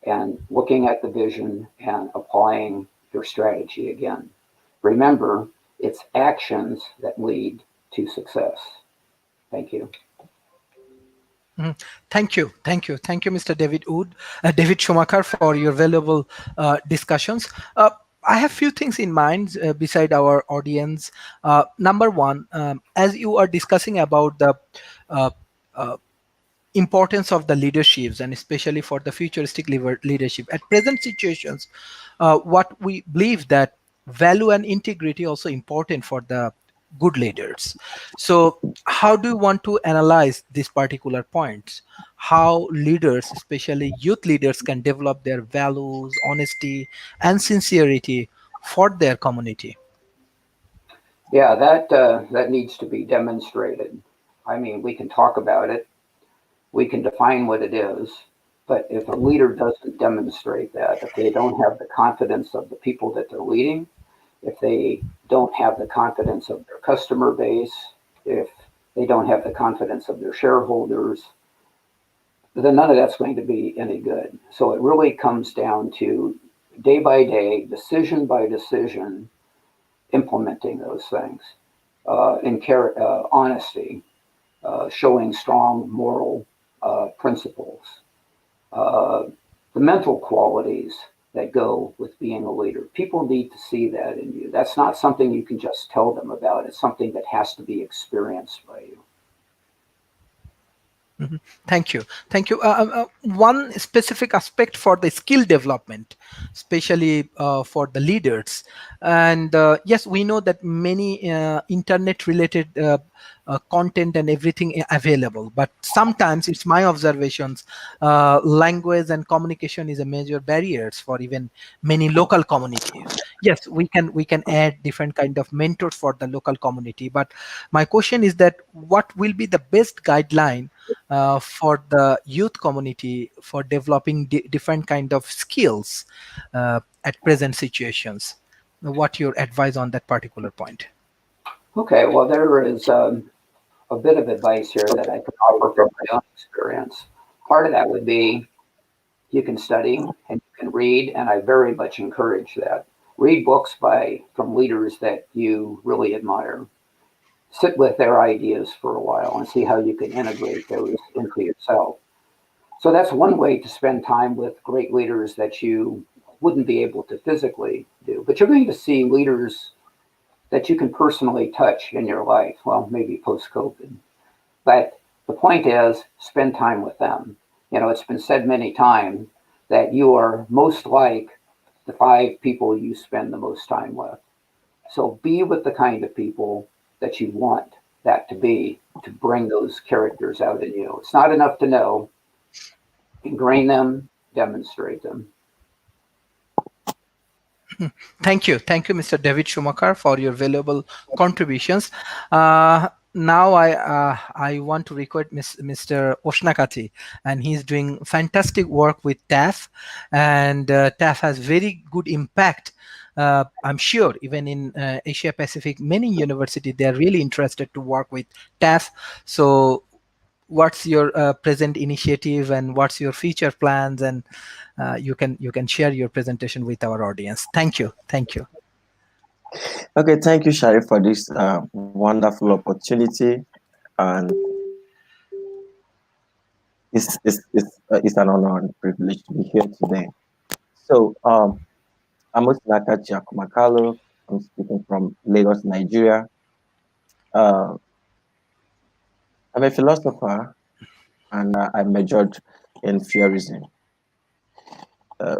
and looking at the vision and applying your strategy again. Remember, it's actions that lead to success. Thank you. Thank you, Mr. David Schumacher, for your valuable discussions. I have few things in mind beside our audience. Number one, as you are discussing about the importance of the leaderships, and especially for the futuristic leadership at present situations, what we believe that value and integrity also important for the good leaders. So how do you want to analyze these particular points? How leaders, especially youth leaders, can develop their values, honesty, and sincerity for their community? Yeah, that needs to be demonstrated. I mean, we can talk about it, we can define what it is, but if a leader doesn't demonstrate that, if they don't have the confidence of the people that they're leading, if they don't have the confidence of their customer base, if they don't have the confidence of their shareholders, then none of that's going to be any good. So it really comes down to day by day, decision by decision, implementing those things in honesty, showing strong moral principles, the mental qualities that go with being a leader. People need to see that in you. That's not something you can just tell them about. It's something that has to be experienced by you. Mm-hmm. Thank you. One specific aspect for the skill development, especially for the leaders. And yes, we know that many internet-related content and everything available, but sometimes it's my observations, language and communication is a major barriers for even many local communities. Yes, we can add different kind of mentors for the local community, but my question is that what will be the best guideline for the youth community for developing different kind of skills at present situations? What your advice on that particular point? Okay, well, there is a bit of advice here that I can offer from my own experience. Part of that would be you can study and you can read, and I very much encourage that. Read books from leaders that you really admire. Sit with their ideas for a while and see how you can integrate those into yourself. So that's one way to spend time with great leaders that you wouldn't be able to physically do. But you're going to see leaders that you can personally touch in your life. Well, maybe post-COVID. But the point is, spend time with them. You know, it's been said many times that you are most like the 5 people you spend the most time with. So be with the kind of people that you want that to be, to bring those characters out in you. It's not enough to know. Ingrain them, demonstrate them. Thank you. Thank you, Mr. David Schumacher, for your valuable contributions. Now I want to record Mr. Oshnakati, and he's doing fantastic work with TAF, and TAF has very good impact. I'm sure even in Asia Pacific, many universities, they are really interested to work with TAF. So what's your present initiative and what's your future plans, and you can share your presentation with our audience. Thank you. Thank you. Okay, thank you, Sharif, for this wonderful opportunity, and it's an honor and privilege to be here today. So, I'm Osaka Chiakumakalo. I'm speaking from Lagos, Nigeria. Uh, I'm a philosopher, and I majored in Futurism.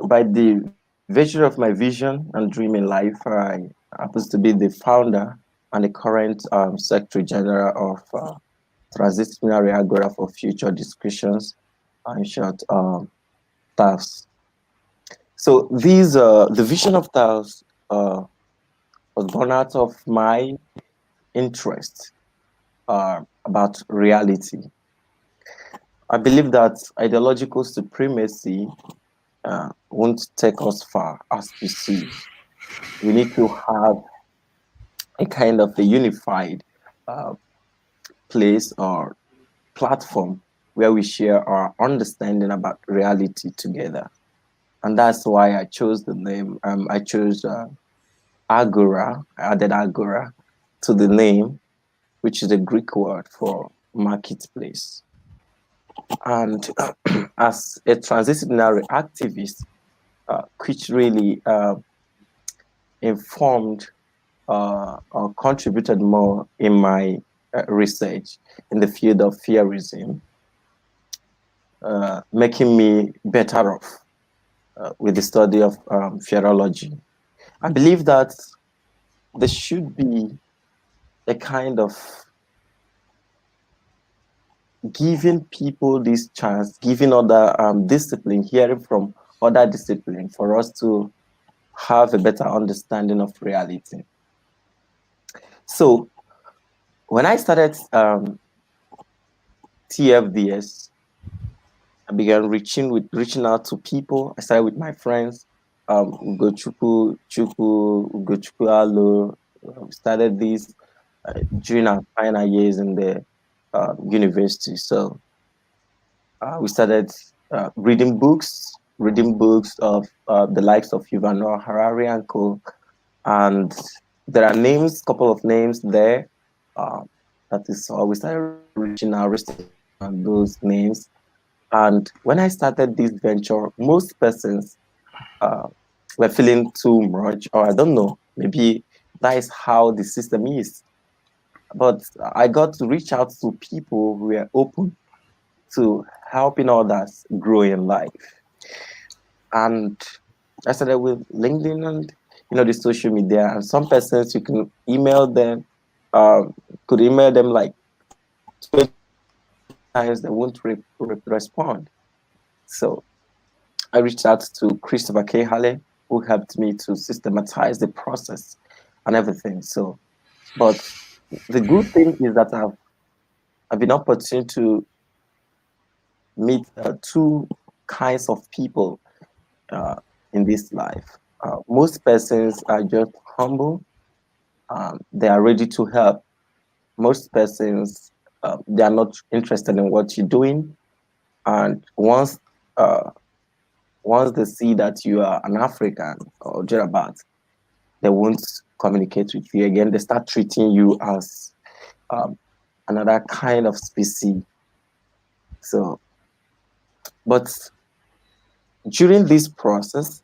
By the virtue of my vision and dream in life, I happens to be the founder and the current Secretary General of Transdisciplinary Agora for Future Discussions, in short, TAFs. So the vision of TAFs was born out of my interest about reality. I believe that ideological supremacy won't take us far as species. We need to have a kind of a unified uh, place or platform where we share our understanding about reality together. And that's why I chose the name. I chose Agora, I added Agora to the name, which is a Greek word for marketplace. And as a transdisciplinary activist, which really informed or contributed more in my research in the field of theorism, making me better off with the study of theology. I believe that there should be a kind of giving people this chance, giving other discipline, hearing from other discipline for us to have a better understanding of reality. So when I started TFDS, I began reaching out to people. I started with my friends, Ugochukwu, Ugochukwu Alo. We started this during our final years in the university. So we started reading books of the likes of Yuval Noah Harari and co. And there are names, couple of names there. That is all. We started reaching out on those names. And when I started this venture, most persons were feeling too much, or I don't know, maybe that is how the system is. But I got to reach out to people who were open to helping others grow in life. And I started with LinkedIn and the social media. And some persons you can email them, could email them like 20 times, they won't respond. So I reached out to Christopher K. Halley, who helped me to systematize the process and everything. So, but the good thing is that I've been opportune to meet two kinds of people in this life. Most persons are just humble. They are ready to help. Most persons, they are not interested in what you're doing. And once they see that you are an African or thereabout, they won't communicate with you again. They start treating you as another kind of species. So, but during this process,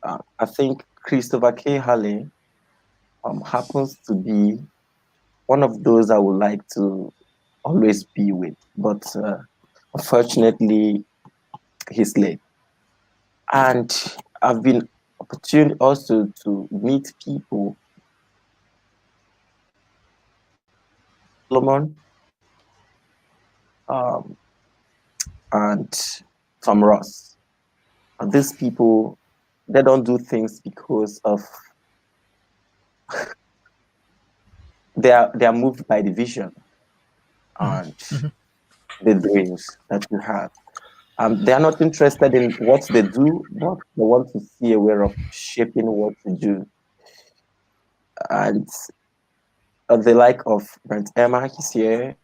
I think Christopher K. Halley happens to be one of those I would like to always be with, but unfortunately, he's late. And I've been opportune also to meet people, Solomon, and Tom Ross. And these people, they don't do things because of they are moved by the vision and the dreams that you have. They are not interested in what they do, but they want to see a way of shaping what to do. And the like of Brent Emma, he's here,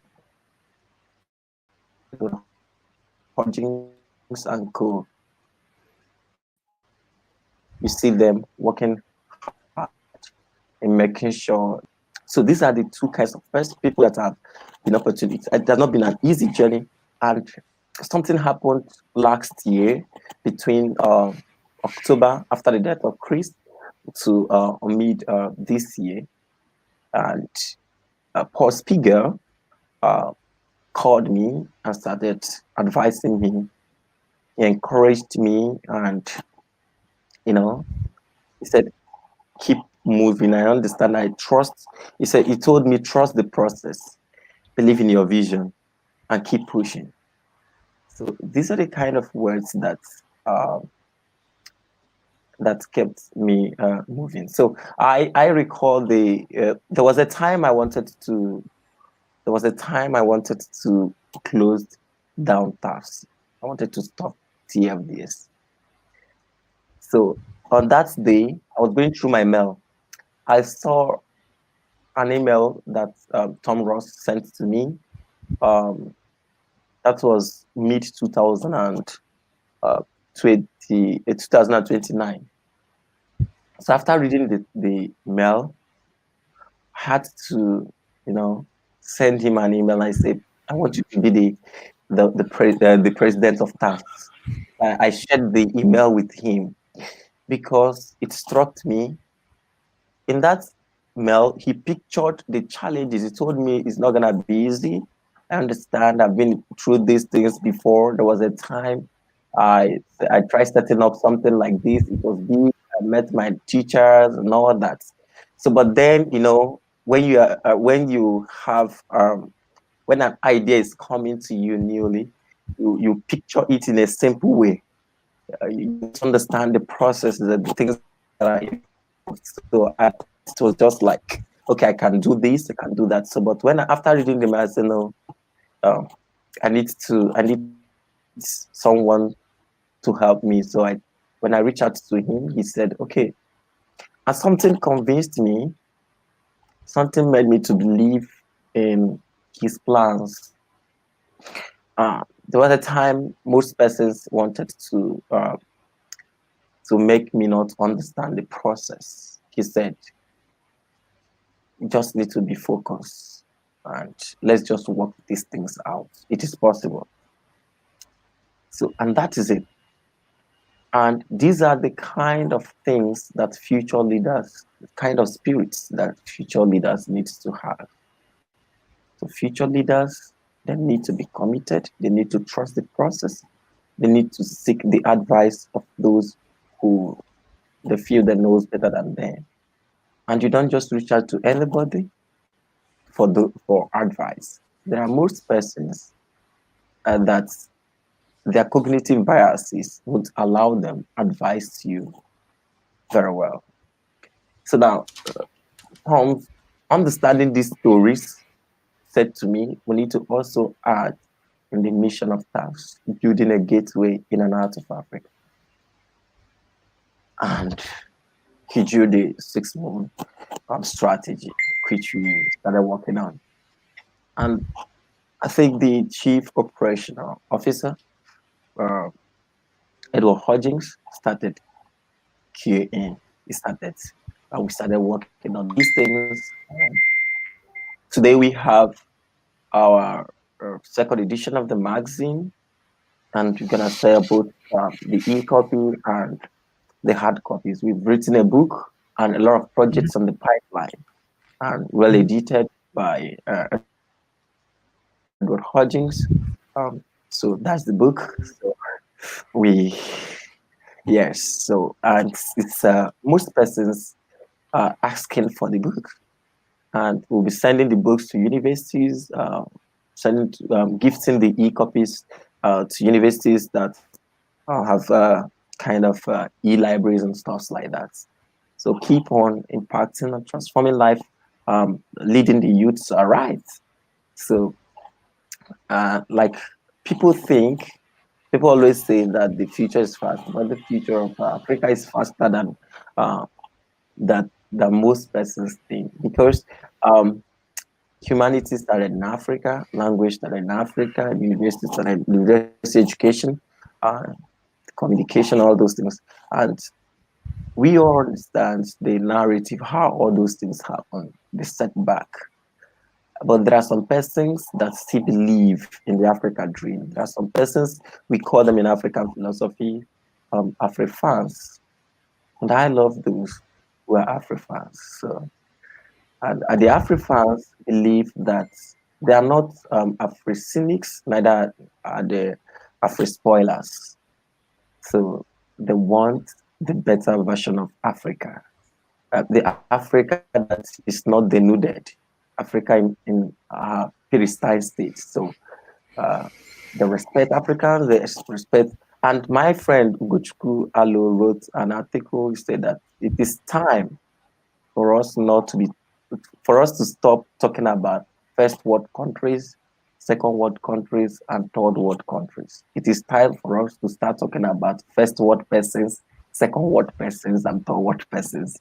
Hodgins and Co. You see them working hard in making sure. So these are the two kinds of first people that have been opportunities. It has not been an easy journey, and something happened last year between October after the death of Chris to mid this year, and Paul Spiegel called me and started advising me. He encouraged me, and he said, "Keep moving. I understand. I trust." He told me, "Trust the process, believe in your vision, and keep pushing." So these are the kind of words that kept me moving. So I recall there was a time I wanted to close down TAFs. I wanted to stop TFDS. So on that day, I was going through my mail. I saw an email that Tom Ross sent to me. That was mid 2029. So after reading the mail, I had to, send him an email. I said, "I want you to be the president of TAFs." I shared the email with him because it struck me. In that mail, he pictured the challenges. He told me it's not gonna be easy. I understand. I've been through these things before. There was a time I tried setting up something like this. It was big. I met my teachers and all that. So, but then when you have when an idea is coming to you newly, you picture it in a simple way. You just understand the processes and the things that are involved. So it was just like, okay, I can do this, I can do that. So, but after reading the mail, I said, no, I need someone to help me. So when I reached out to him, he said, okay. And something convinced me, something made me to believe in his plans. There was a time most persons wanted to make me not understand the process. He said, "You just need to be focused and let's just work these things out. It is possible." So, and that is it. And these are the kind of things that future leaders, the kind of spirits that future leaders need to have. So future leaders, they need to be committed. They need to trust the process. They need to seek the advice of those who they feel that knows better than them. And you don't just reach out to anybody for advice. There are most persons that their cognitive biases would allow them advise you very well. So now, understanding these stories said to me, we need to also add in the mission of TAFs, building a gateway in and out of Africa. And he drew the 6-month strategy, which we started working on. And I think the chief operational officer, Edward Hodgins, started QA. We started working on these things. Today we have our second edition of the magazine, and we're gonna sell both the e-copy and the hard copies. We've written a book and a lot of projects on the pipeline, and well edited by Edward Hodgins. So that's the book. So yes. So and it's most persons are asking for the book, and we'll be sending the books to universities, gifting the e-copies to universities that have kind of e-libraries and stuff like that. So keep on impacting and transforming life, leading the youths aright. So, like people always say that the future is fast, but the future of Africa is faster than that most persons think, because humanity started in Africa, language started in Africa, university started, university education, uh, communication, all those things, and we all understand the narrative how all those things happen, the setback. But there are some persons that still believe in the African dream. There are some persons, we call them in African philosophy, Afri-fans. And I love those who are Afri-fans. So, and the Afri-fans believe that they are not Afri-cynics, neither are the Afri-spoilers. So they want the better version of Africa. The Africa that is not denuded, Africa in Philistine state. So they respect Africans, they respect. And my friend Ugochukwu Alo wrote an article. He said that it is time for us not to be, for us to stop talking about first world countries, second world countries, and third world countries. It is time for us to start talking about first world persons, second world persons, and third world persons.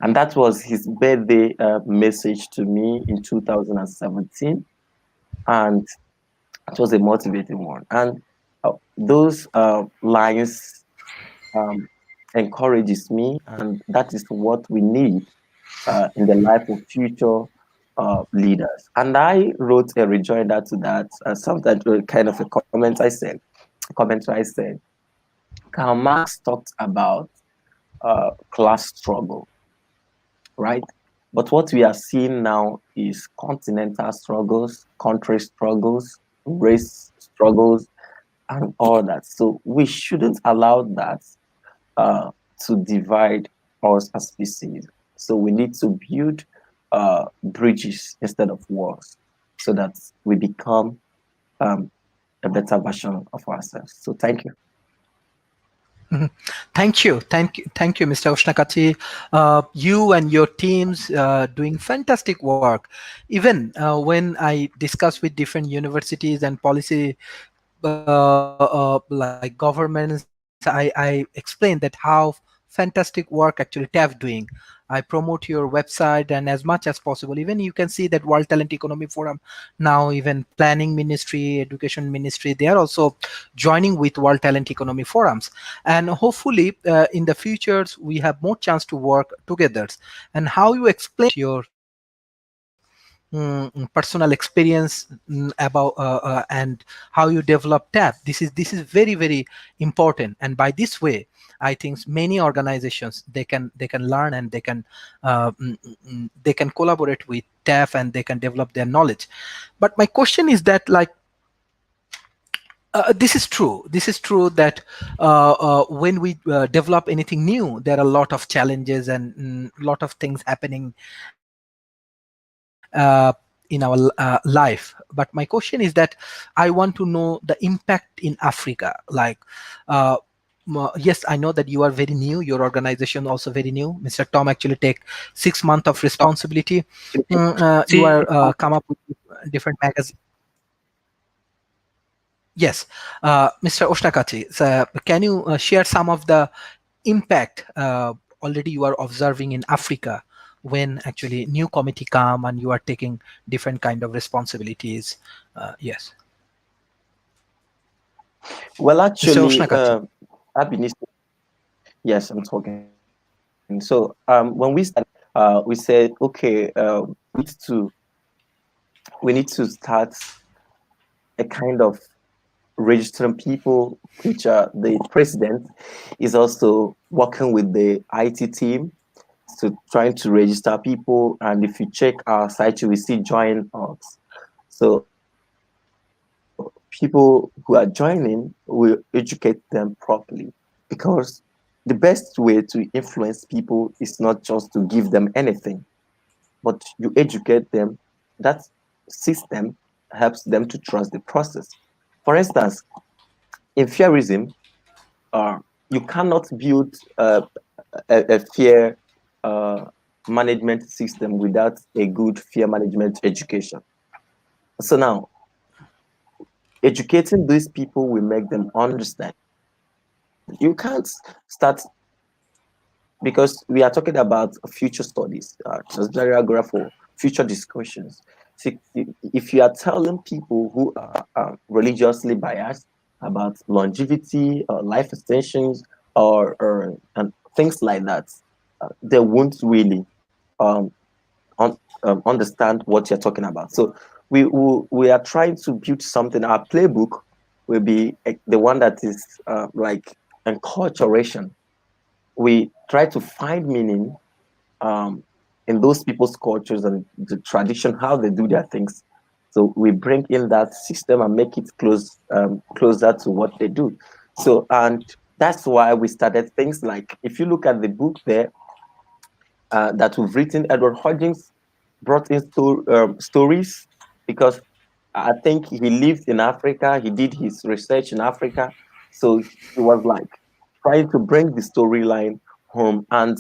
And that was his birthday message to me in 2017. And it was a motivating one. And those lines encourages me, and that is what we need in the life of future leaders. And I wrote a rejoinder to that, something kind of a comment I said, Karl Marx talked about class struggle, right? But what we are seeing now is continental struggles, country struggles, race struggles, and all that. So we shouldn't allow that to divide us as species. So we need to build bridges instead of walls, so that we become a better version of ourselves. So thank you. Thank you, Mr. Oshnakachi. You and your teams doing fantastic work. Even when I discuss with different universities and policy, like governments, I explain that how fantastic work actually TAF doing. I promote your website, and as much as possible, even you can see that World Talent Economy Forum now, even planning ministry, education ministry, they are also joining with World Talent Economy Forums. And hopefully in the futures we have more chance to work together. And how you explain your personal experience about and how you develop TAP, this is very, very important. And by this way, I think many organizations, they can learn, and they can collaborate with TAF, and they can develop their knowledge. But my question is that, like, this is true. This is true that when we develop anything new, there are a lot of challenges and a lot of things happening in our life. But my question is that I want to know the impact in Africa. Like, yes, I know that you are very new. Your organization also very new. Mr. Tom actually take 6 months of responsibility. You are come up with different magazines. Yes, Mr. Oshnakachi, so can you share some of the impact already you are observing in Africa when actually new committee come and you are taking different kind of responsibilities? Yes, Well, Mr. actually, Oshnakachi. happiness. Yes, I'm talking. So when we started, we said, okay, to we need to start a kind of registering people, which the president is also working with the IT team, so trying to register people. And if you check our site, you will see join us. So people who are joining will educate them properly, because the best way to influence people is not just to give them anything, but you educate them. That system helps them to trust the process. For instance, in Fairism, you cannot build a fair management system without a good fear management education. So now, educating these people will make them understand. You can't start, because we are talking about future studies, transgender for future discussions. See, if you are telling people who are religiously biased about longevity or life extensions or and things like that, they won't really um, understand what you're talking about. So we are trying to build something. Our playbook will be the one that is like enculturation. We try to find meaning um, in those people's cultures and the tradition, how they do their things. So we bring in that system and make it closer to what they do. So, and that's why we started things like, if you look at the book there that we've written, Edward Hodgins brought in stories, because I think he lived in Africa. He did his research in Africa. So he was like trying to bring the storyline home. And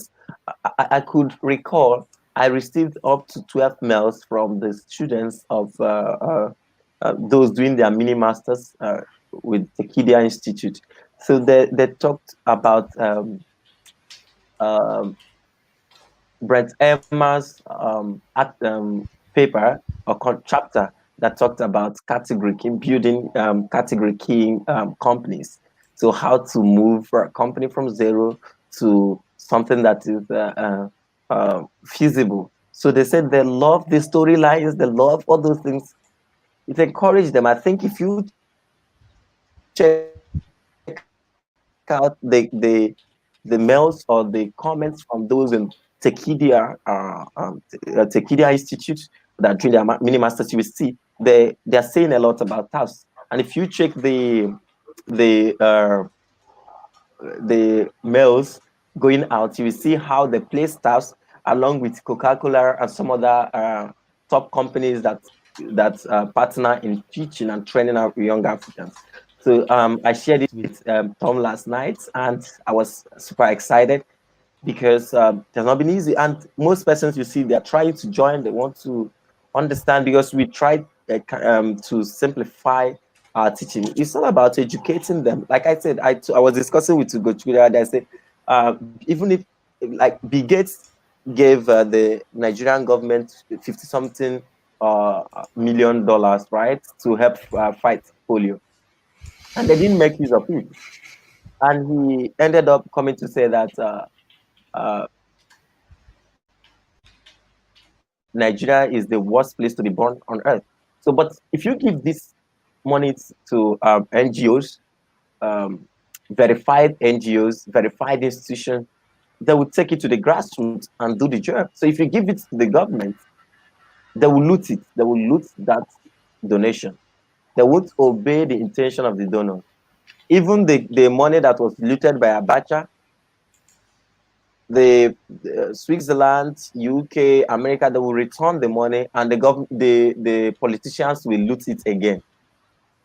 I could recall I received up to 12 mails from the students of those doing their mini masters with the Kidia Institute. So they talked about um, Brent Emma's paper or chapter that talked about category key, building category key companies. So how to move a company from zero to something that is feasible. So they said they love the storylines, they love all those things. It encouraged them. I think if you check out the mails or the comments from those in Tekidia Institute that are doing their mini masters, you will see they're saying a lot about TAFs. And if you check the uh, the mails going out, you will see how they place TAFs along with Coca-Cola and some other top companies that partner in teaching and training our young Africans. So I shared it with Tom last night, and I was super excited because it has not been easy. And most persons you see, they are trying to join, they want to understand, because we tried to simplify our teaching. It's all about educating them. Like I said, I was discussing with Ugochukwu, and I said, even if like Bill Gates gave the Nigerian government 50 something $1 million, right, to help fight polio, and they didn't make use of it. And he ended up coming to say that Nigeria is the worst place to be born on earth. So, but if you give this money to NGOs, verified NGOs, verified institutions, they will take it to the grassroots and do the job. So if you give it to the government, they will loot it. They will loot that donation. They won't obey the intention of the donor. Even the money that was looted by Abacha, the Switzerland, UK, America, they will return the money, and the politicians will loot it again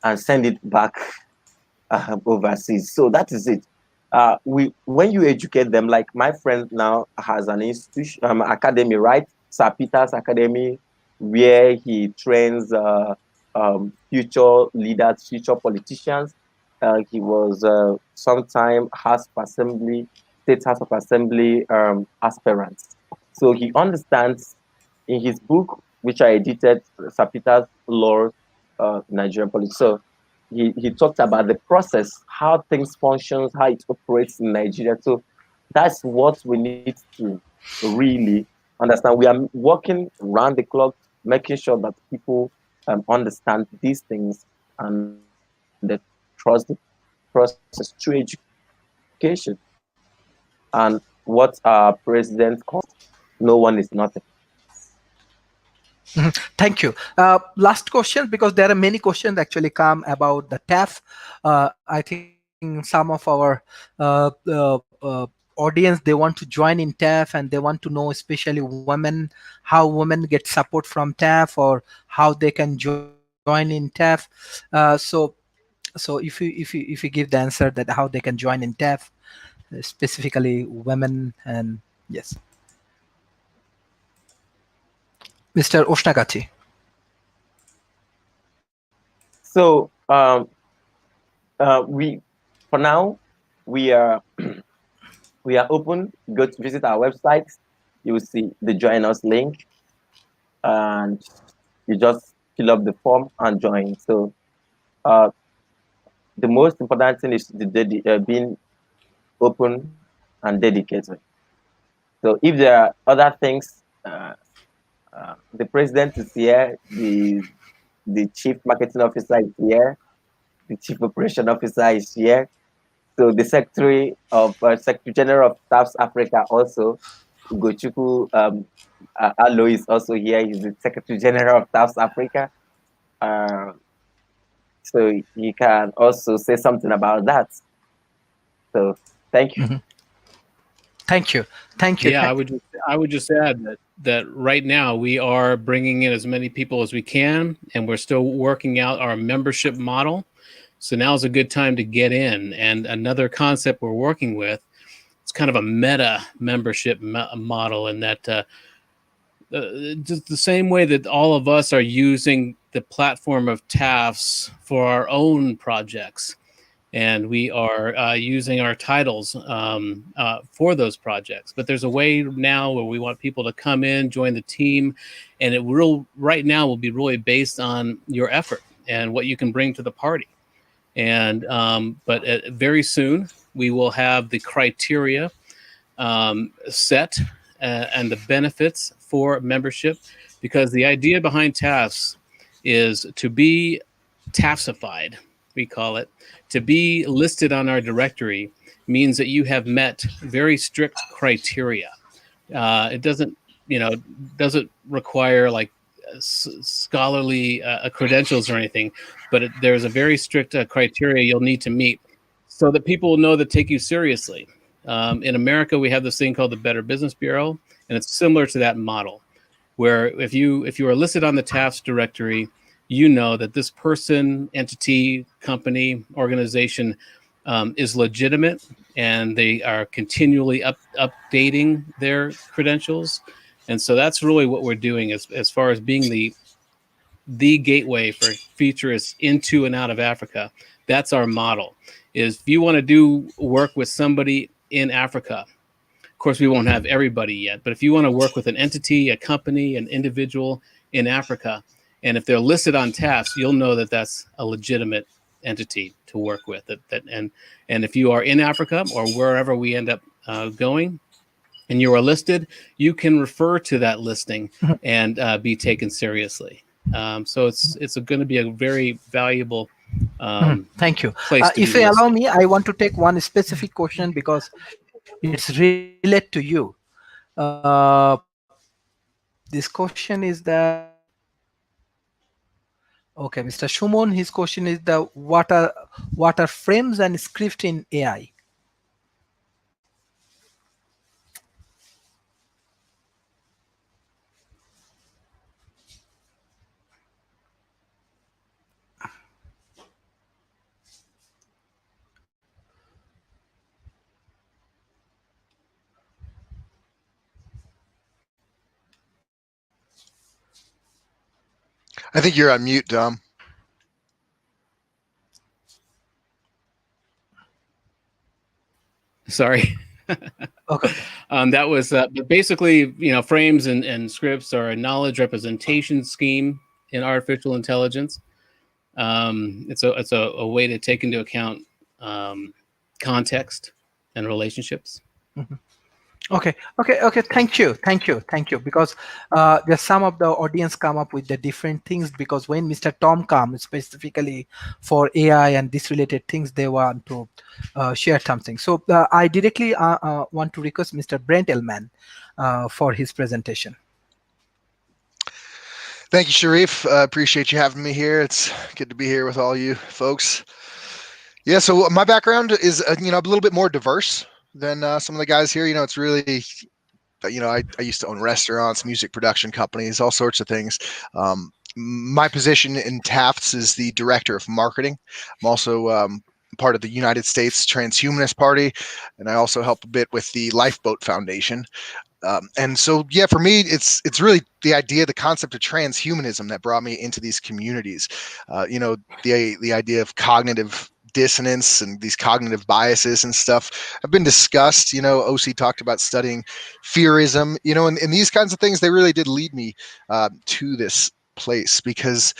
and send it back overseas. So that is it. When you educate them, like my friend now has an institution, academy, right? Sir Peter's Academy, where he trains future leaders, future politicians. He was sometime House of Assembly, State House of Assembly aspirants. So he understands in his book, which I edited, Sir Peter's Law, Nigerian Politics. So he talked about the process, how things functions, how it operates in Nigeria. So that's what we need to really understand. We are working around the clock, making sure that people understand these things and they trust the process through education. And what our president calls, no one is nothing. Thank you. Last question, because there are many questions actually come about the TAF. I think some of our audience, they want to join in TAF, and they want to know, especially women, how women get support from TAF, or how they can join in TAF. So if you give the answer that how they can join in TAF. specifically women, and yes. Mr. Oshnagati. So we, for now, we are we are open. Go to visit our website. You will see the join us link, and you just fill up the form and join. So the most important thing is being open and dedicated. So if there are other things, the president is here, the chief marketing officer is here, the chief operation officer is here. So the Secretary General of South Africa also, Ugochukwu Alo is also here. He's the Secretary General of South Africa. So you can also say something about that. So thank you. Mm-hmm. Thank you. Thank you. Yeah, I would just add that right now we are bringing in as many people as we can, and we're still working out our membership model. So now is a good time to get in. And another concept we're working with, it's kind of a meta membership model, in that just the same way that all of us are using the platform of TAFs for our own projects, and we are using our titles for those projects. But there's a way now where we want people to come in, join the team, and it right now will be really based on your effort and what you can bring to the party. And but very soon we will have the criteria set and the benefits for membership, because the idea behind TAFs is to be TAFsified, we call it. To be listed on our directory means that you have met very strict criteria. It doesn't require like scholarly credentials or anything, but there's a very strict criteria you'll need to meet so that people will know that take you seriously. In America, we have this thing called the Better Business Bureau, and it's similar to that model, where if you are listed on the TAFs directory, you know that this person, entity, company, organization is legitimate, and they are continually updating their credentials. And so that's really what we're doing as far as being the gateway for futurists into and out of Africa. That's our model. Is if you want to do work with somebody in Africa, of course we won't have everybody yet, but if you want to work with an entity, a company, an individual in Africa, and if they're listed on TAFs, you'll know that that's a legitimate entity to work with. And if you are in Africa or wherever we end up going, and you are listed, you can refer to that listing and be taken seriously. So it's going to be a very valuable thank you. place to if be you allow listed. me, I want to take one specific question because it's related to you. This question is that, okay, Mr. Shumon, his question is the what are frames and script in AI? I think you're on mute, Dom. Sorry. Okay. That was basically, frames and scripts are a knowledge representation scheme in artificial intelligence. It's a way to take into account context and relationships. Mm-hmm. Okay. Thank you. Because there's some of the audience come up with the different things, because when Mr. Tom comes specifically for AI and this related things, they want to share something. So I directly want to request Mr. Brent Elman for his presentation. Thank you, Sharif. Appreciate you having me here. It's good to be here with all you folks. Yeah, so my background is a little bit more diverse than some of the guys here. It's really, I used to own restaurants, music production companies, all sorts of things. My position in TAFTS is the director of marketing. I'm also part of the United States Transhumanist Party, and I also help a bit with the Lifeboat Foundation. And so, yeah, for me, it's really the idea, the concept of transhumanism that brought me into these communities. The idea of cognitive dissonance and these cognitive biases and stuff have been discussed. OC talked about studying fearism, and these kinds of things, they really did lead me to this place because,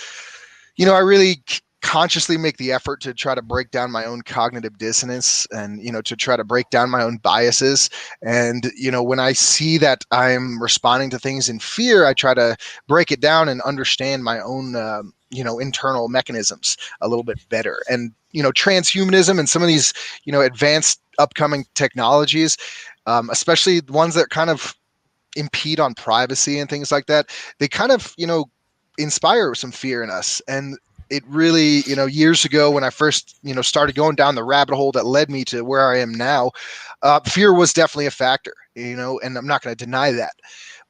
I really consciously make the effort to try to break down my own cognitive dissonance and, to try to break down my own biases. And, when I see that I'm responding to things in fear, I try to break it down and understand my own, internal mechanisms a little bit better. And, transhumanism and some of these, advanced upcoming technologies, especially the ones that kind of impede on privacy and things like that, they kind of, inspire some fear in us. And it really, years ago when I first, started going down the rabbit hole that led me to where I am now, fear was definitely a factor, and I'm not going to deny that.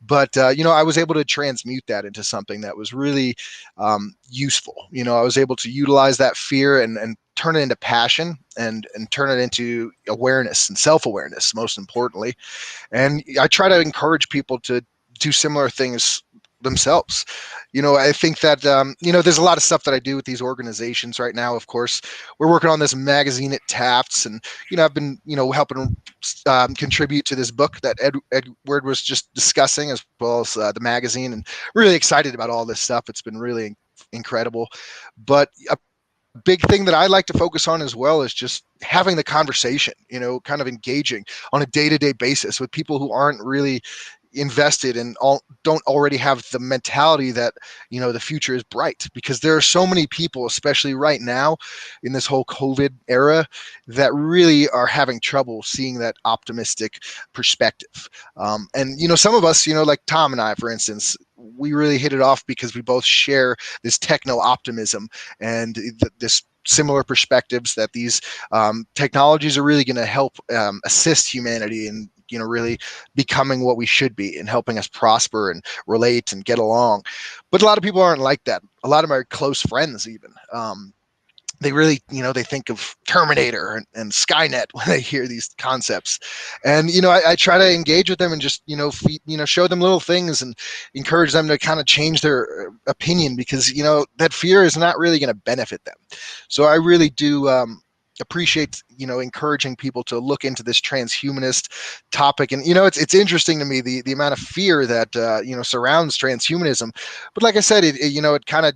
But, I was able to transmute that into something that was really useful. I was able to utilize that fear and turn it into passion and turn it into awareness and self-awareness, most importantly. And I try to encourage people to do similar things themselves. I think that, there's a lot of stuff that I do with these organizations right now. Of course, we're working on this magazine at Taft's, and, I've been, helping contribute to this book that Edward was just discussing, as well as the magazine, and really excited about all this stuff. It's been really incredible. But a big thing that I like to focus on as well is just having the conversation, kind of engaging on a day-to-day basis with people who aren't really invested and don't already have the mentality that the future is bright, because there are so many people, especially right now in this whole COVID era, that really are having trouble seeing that optimistic perspective. And some of us, like Tom and I, for instance, we really hit it off because we both share this techno optimism and this similar perspectives that these technologies are really going to help assist humanity in really becoming what we should be and helping us prosper and relate and get along. But a lot of people aren't like that. A lot of my close friends even, they really, they think of Terminator and Skynet when they hear these concepts. And, I try to engage with them and just, show them little things and encourage them to kind of change their opinion, because, that fear is not really going to benefit them. So I really do appreciate, encouraging people to look into this transhumanist topic. And, it's interesting to me, the amount of fear that, surrounds transhumanism. But like I said, it kind of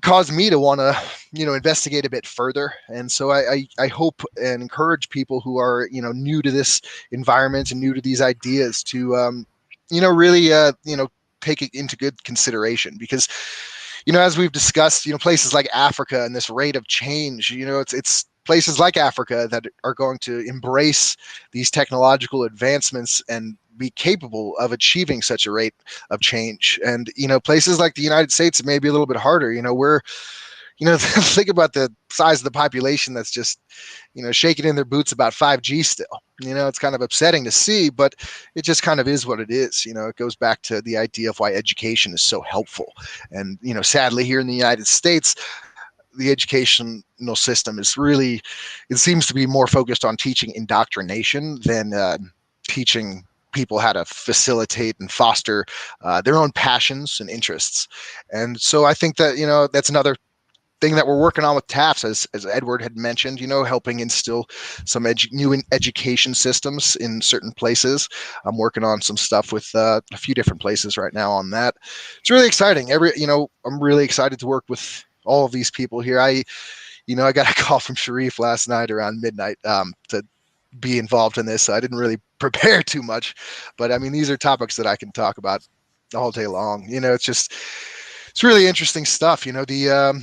caused me to want to, investigate a bit further. And so I hope and encourage people who are, new to this environment and new to these ideas to, really, take it into good consideration, because, as we've discussed, places like Africa and this rate of change, it's places like Africa that are going to embrace these technological advancements and be capable of achieving such a rate of change. And, places like the United States, it may be a little bit harder. We're, think about the size of the population that's just, shaking in their boots about 5G still. It's kind of upsetting to see, but it just kind of is what it is. It goes back to the idea of why education is so helpful. And, sadly, here in the United States, the educational system is really, it seems to be more focused on teaching indoctrination than teaching people how to facilitate and foster their own passions and interests. And so I think that, that's another thing that we're working on with TAFs, as Edward had mentioned, helping instill some new education systems in certain places. I'm working on some stuff with a few different places right now on that. It's really exciting. I'm really excited to work with all of these people here. I got a call from Sharif last night around midnight to be involved in this. So I didn't really prepare too much, but I mean, these are topics that I can talk about all day long. It's really interesting stuff. The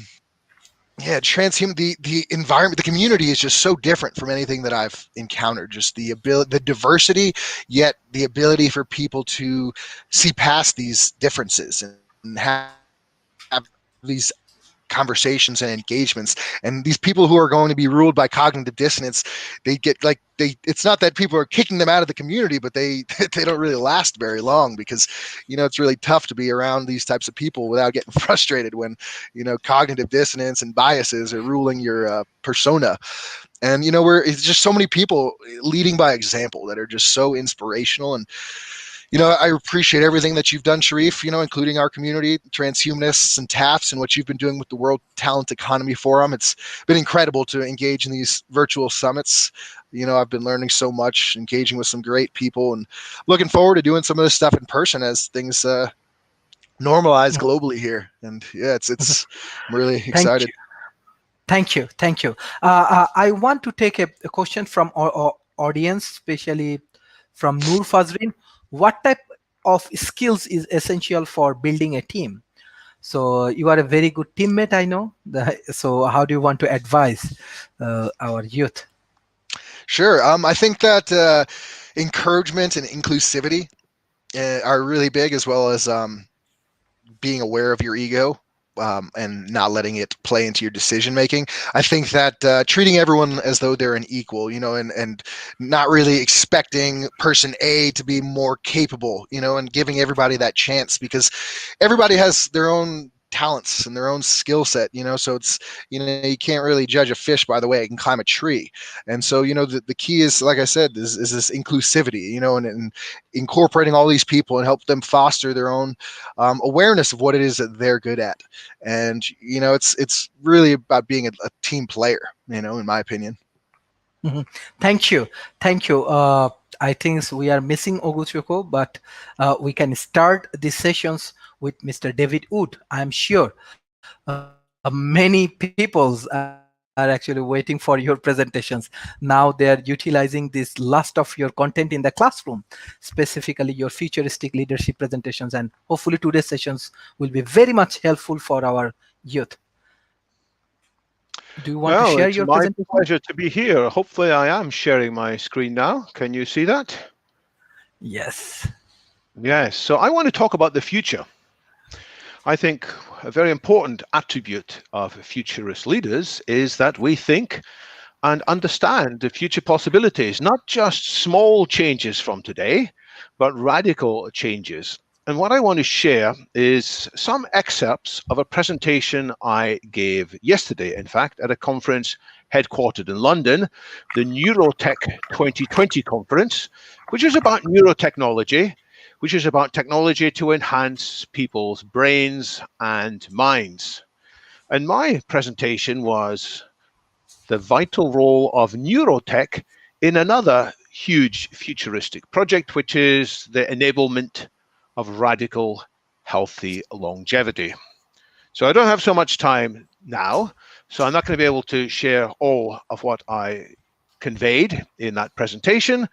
environment, the community is just so different from anything that I've encountered. Just the diversity, yet the ability for people to see past these differences and have these conversations and engagements. And these people who are going to be ruled by cognitive dissonance, they get like it's not that people are kicking them out of the community, but they don't really last very long, because it's really tough to be around these types of people without getting frustrated when cognitive dissonance and biases are ruling your persona. And it's just so many people leading by example that are just so inspirational. And I appreciate everything that you've done, Sharif, including our community, transhumanists and TAFs, and what you've been doing with the World Talent Economy Forum. It's been incredible to engage in these virtual summits. I've been learning so much, engaging with some great people, and looking forward to doing some of this stuff in person as things normalize globally here. And yeah, it's I'm really excited. Thank you. I want to take a question from our audience, especially from Noor Fazrin. What type of skills is essential for building a team? So you are a very good teammate, I know. So how do you want to advise our youth? Sure. I think that encouragement and inclusivity are really big, as well as being aware of your ego. And not letting it play into your decision making. I think that treating everyone as though they're an equal, and not really expecting person A to be more capable, and giving everybody that chance, because everybody has their own talents and their own skill set, so it's, you can't really judge a fish by the way it can climb a tree. And so, the key is, like I said, is this inclusivity, and incorporating all these people and help them foster their own awareness of what it is that they're good at. And, it's really about being a team player, in my opinion. Mm-hmm. Thank you. I think we are missing Oguchukwu, but we can start these sessions with Mr. David Wood. I'm sure many people are actually waiting for your presentations. Now they are utilizing this last of your content in the classroom, specifically your futuristic leadership presentations, and hopefully today's sessions will be very much helpful for our youth. Do you want to share your presentation? It's my pleasure to be here. Hopefully I am sharing my screen now. Can you see that? Yes. Yes. So I want to talk about the future. I think a very important attribute of futurist leaders is that we think and understand the future possibilities, not just small changes from today, but radical changes. And what I want to share is some excerpts of a presentation I gave yesterday, in fact, at a conference headquartered in London, the Neurotech 2020 conference, which is about neurotechnology, which is about technology to enhance people's brains and minds. And my presentation was the vital role of neurotech in another huge futuristic project, which is the enablement of radical healthy longevity. So I don't have so much time now, so I'm not going to be able to share all of what I conveyed in that presentation.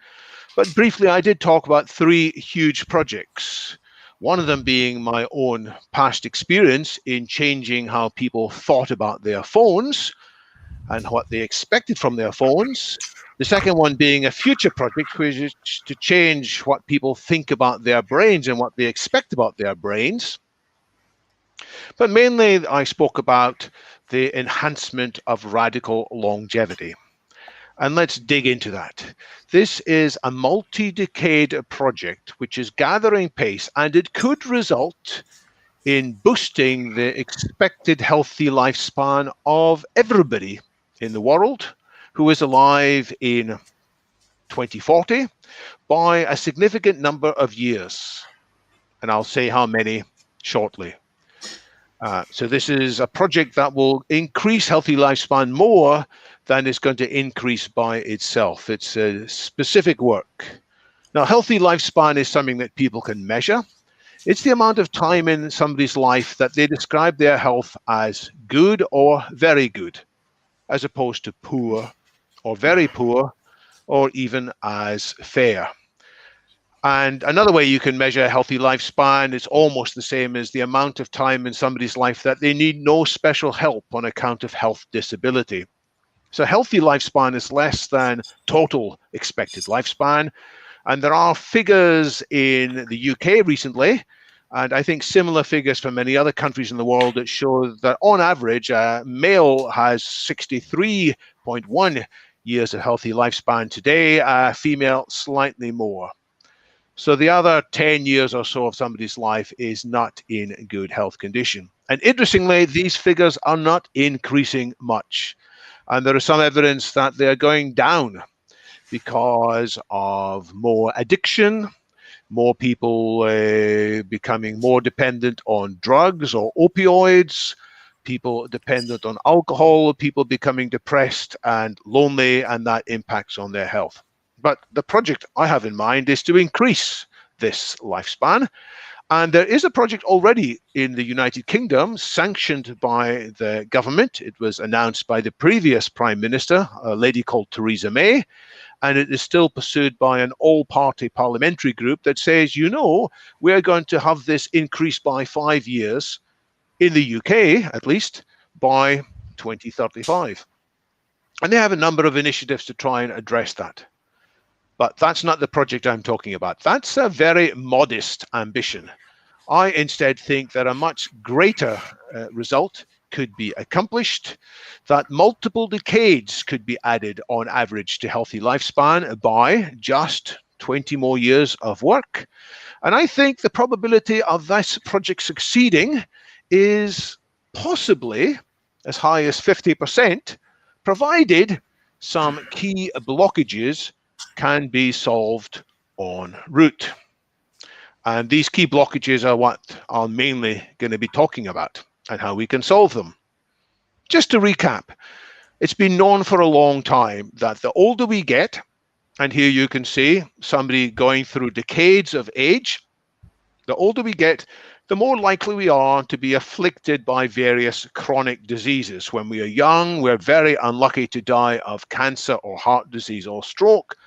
But briefly, I did talk about 3 huge projects, one of them being my own past experience in changing how people thought about their phones and what they expected from their phones. The second one being a future project, which is to change what people think about their brains and what they expect about their brains. But mainly, I spoke about the enhancement of radical longevity. And let's dig into that. This is a multi-decade project which is gathering pace, and it could result in boosting the expected healthy lifespan of everybody in the world who is alive in 2040 by a significant number of years. And I'll say how many shortly. So this is a project that will increase healthy lifespan more than it's going to increase by itself. It's a specific work. Now, healthy lifespan is something that people can measure. It's the amount of time in somebody's life that they describe their health as good or very good, as opposed to poor or very poor, or even as fair. And another way you can measure a healthy lifespan is almost the same as the amount of time in somebody's life that they need no special help on account of health disability. So healthy lifespan is less than total expected lifespan. And there are figures in the UK recently And I think similar figures from many other countries in the world that show that on average, a male has 63.1 years of healthy lifespan today, a female slightly more. So the other 10 years or so of somebody's life is not in good health condition. And interestingly, these figures are not increasing much. And there is some evidence that they're going down because of more addiction, more people becoming more dependent on drugs or opioids, people dependent on alcohol, people becoming depressed and lonely, and that impacts on their health. But the project I have in mind is to increase this lifespan. And there is a project already in the United Kingdom sanctioned by the government. It was announced by the previous Prime Minister, a lady called Theresa May. And it is still pursued by an all-party parliamentary group that says, you know, we're going to have this increased by 5 years, in the UK at least, by 2035. And they have a number of initiatives to try and address that. But that's not the project I'm talking about. That's a very modest ambition. I instead think that a much greater result could be accomplished, that multiple decades could be added on average to healthy lifespan by just 20 more years of work. And I think the probability of this project succeeding is possibly as high as 50%, provided some key blockages can be solved en route. And these key blockages are what I'm mainly going to be talking about and how we can solve them. Just to recap, it's been known for a long time that the older we get, and here you can see somebody going through decades of age, the older we get, the more likely we are to be afflicted by various chronic diseases. When we are young, we're very unlucky to die of cancer or heart disease or stroke.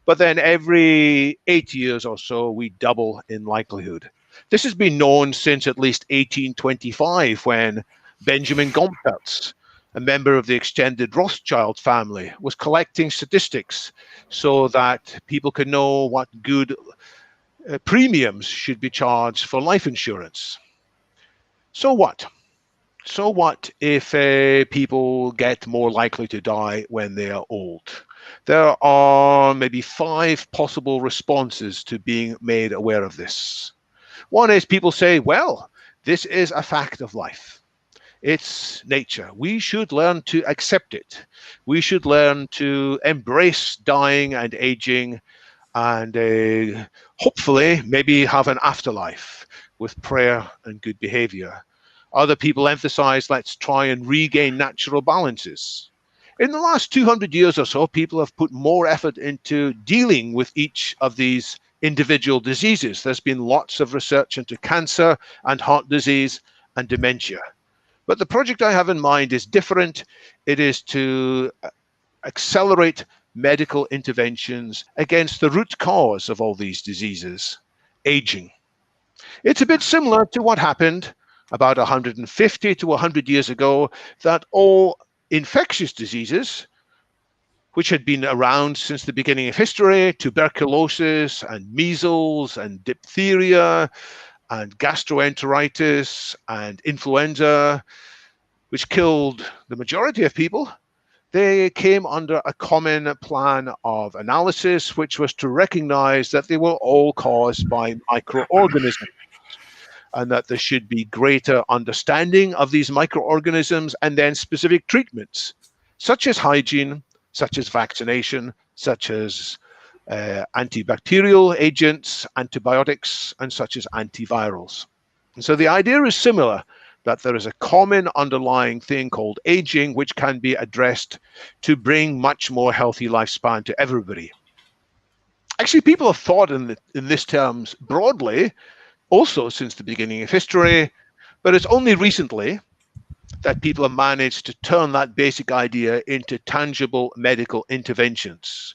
But then every 8 years or so, we double in likelihood. This has been known since at least 1825, when Benjamin Gompertz, a member of the extended Rothschild family, was collecting statistics so that people could know what good premiums should be charged for life insurance. So what? So what if people get more likely to die when they are old? There are maybe 5 possible responses to being made aware of this. One is people say, well, this is a fact of life. It's nature. We should learn to accept it. We should learn to embrace dying and aging and hopefully maybe have an afterlife with prayer and good behavior. Other people emphasize, let's try and regain natural balances. In the last 200 years or so, people have put more effort into dealing with each of these individual diseases. There's been lots of research into cancer and heart disease and dementia. But the project I have in mind is different. It is to accelerate medical interventions against the root cause of all these diseases, aging. It's a bit similar to what happened about 150 to 100 years ago, that all infectious diseases, which had been around since the beginning of history, tuberculosis and measles and diphtheria and gastroenteritis and influenza, which killed the majority of people, they came under a common plan of analysis, which was to recognize that they were all caused by microorganisms, and that there should be greater understanding of these microorganisms and then specific treatments, such as hygiene, such as vaccination, such as antibacterial agents, antibiotics, and such as antivirals. And so the idea is similar, that there is a common underlying thing called aging, which can be addressed to bring much more healthy lifespan to everybody. Actually, people have thought in this terms broadly, also since the beginning of history, but it's only recently that people have managed to turn that basic idea into tangible medical interventions.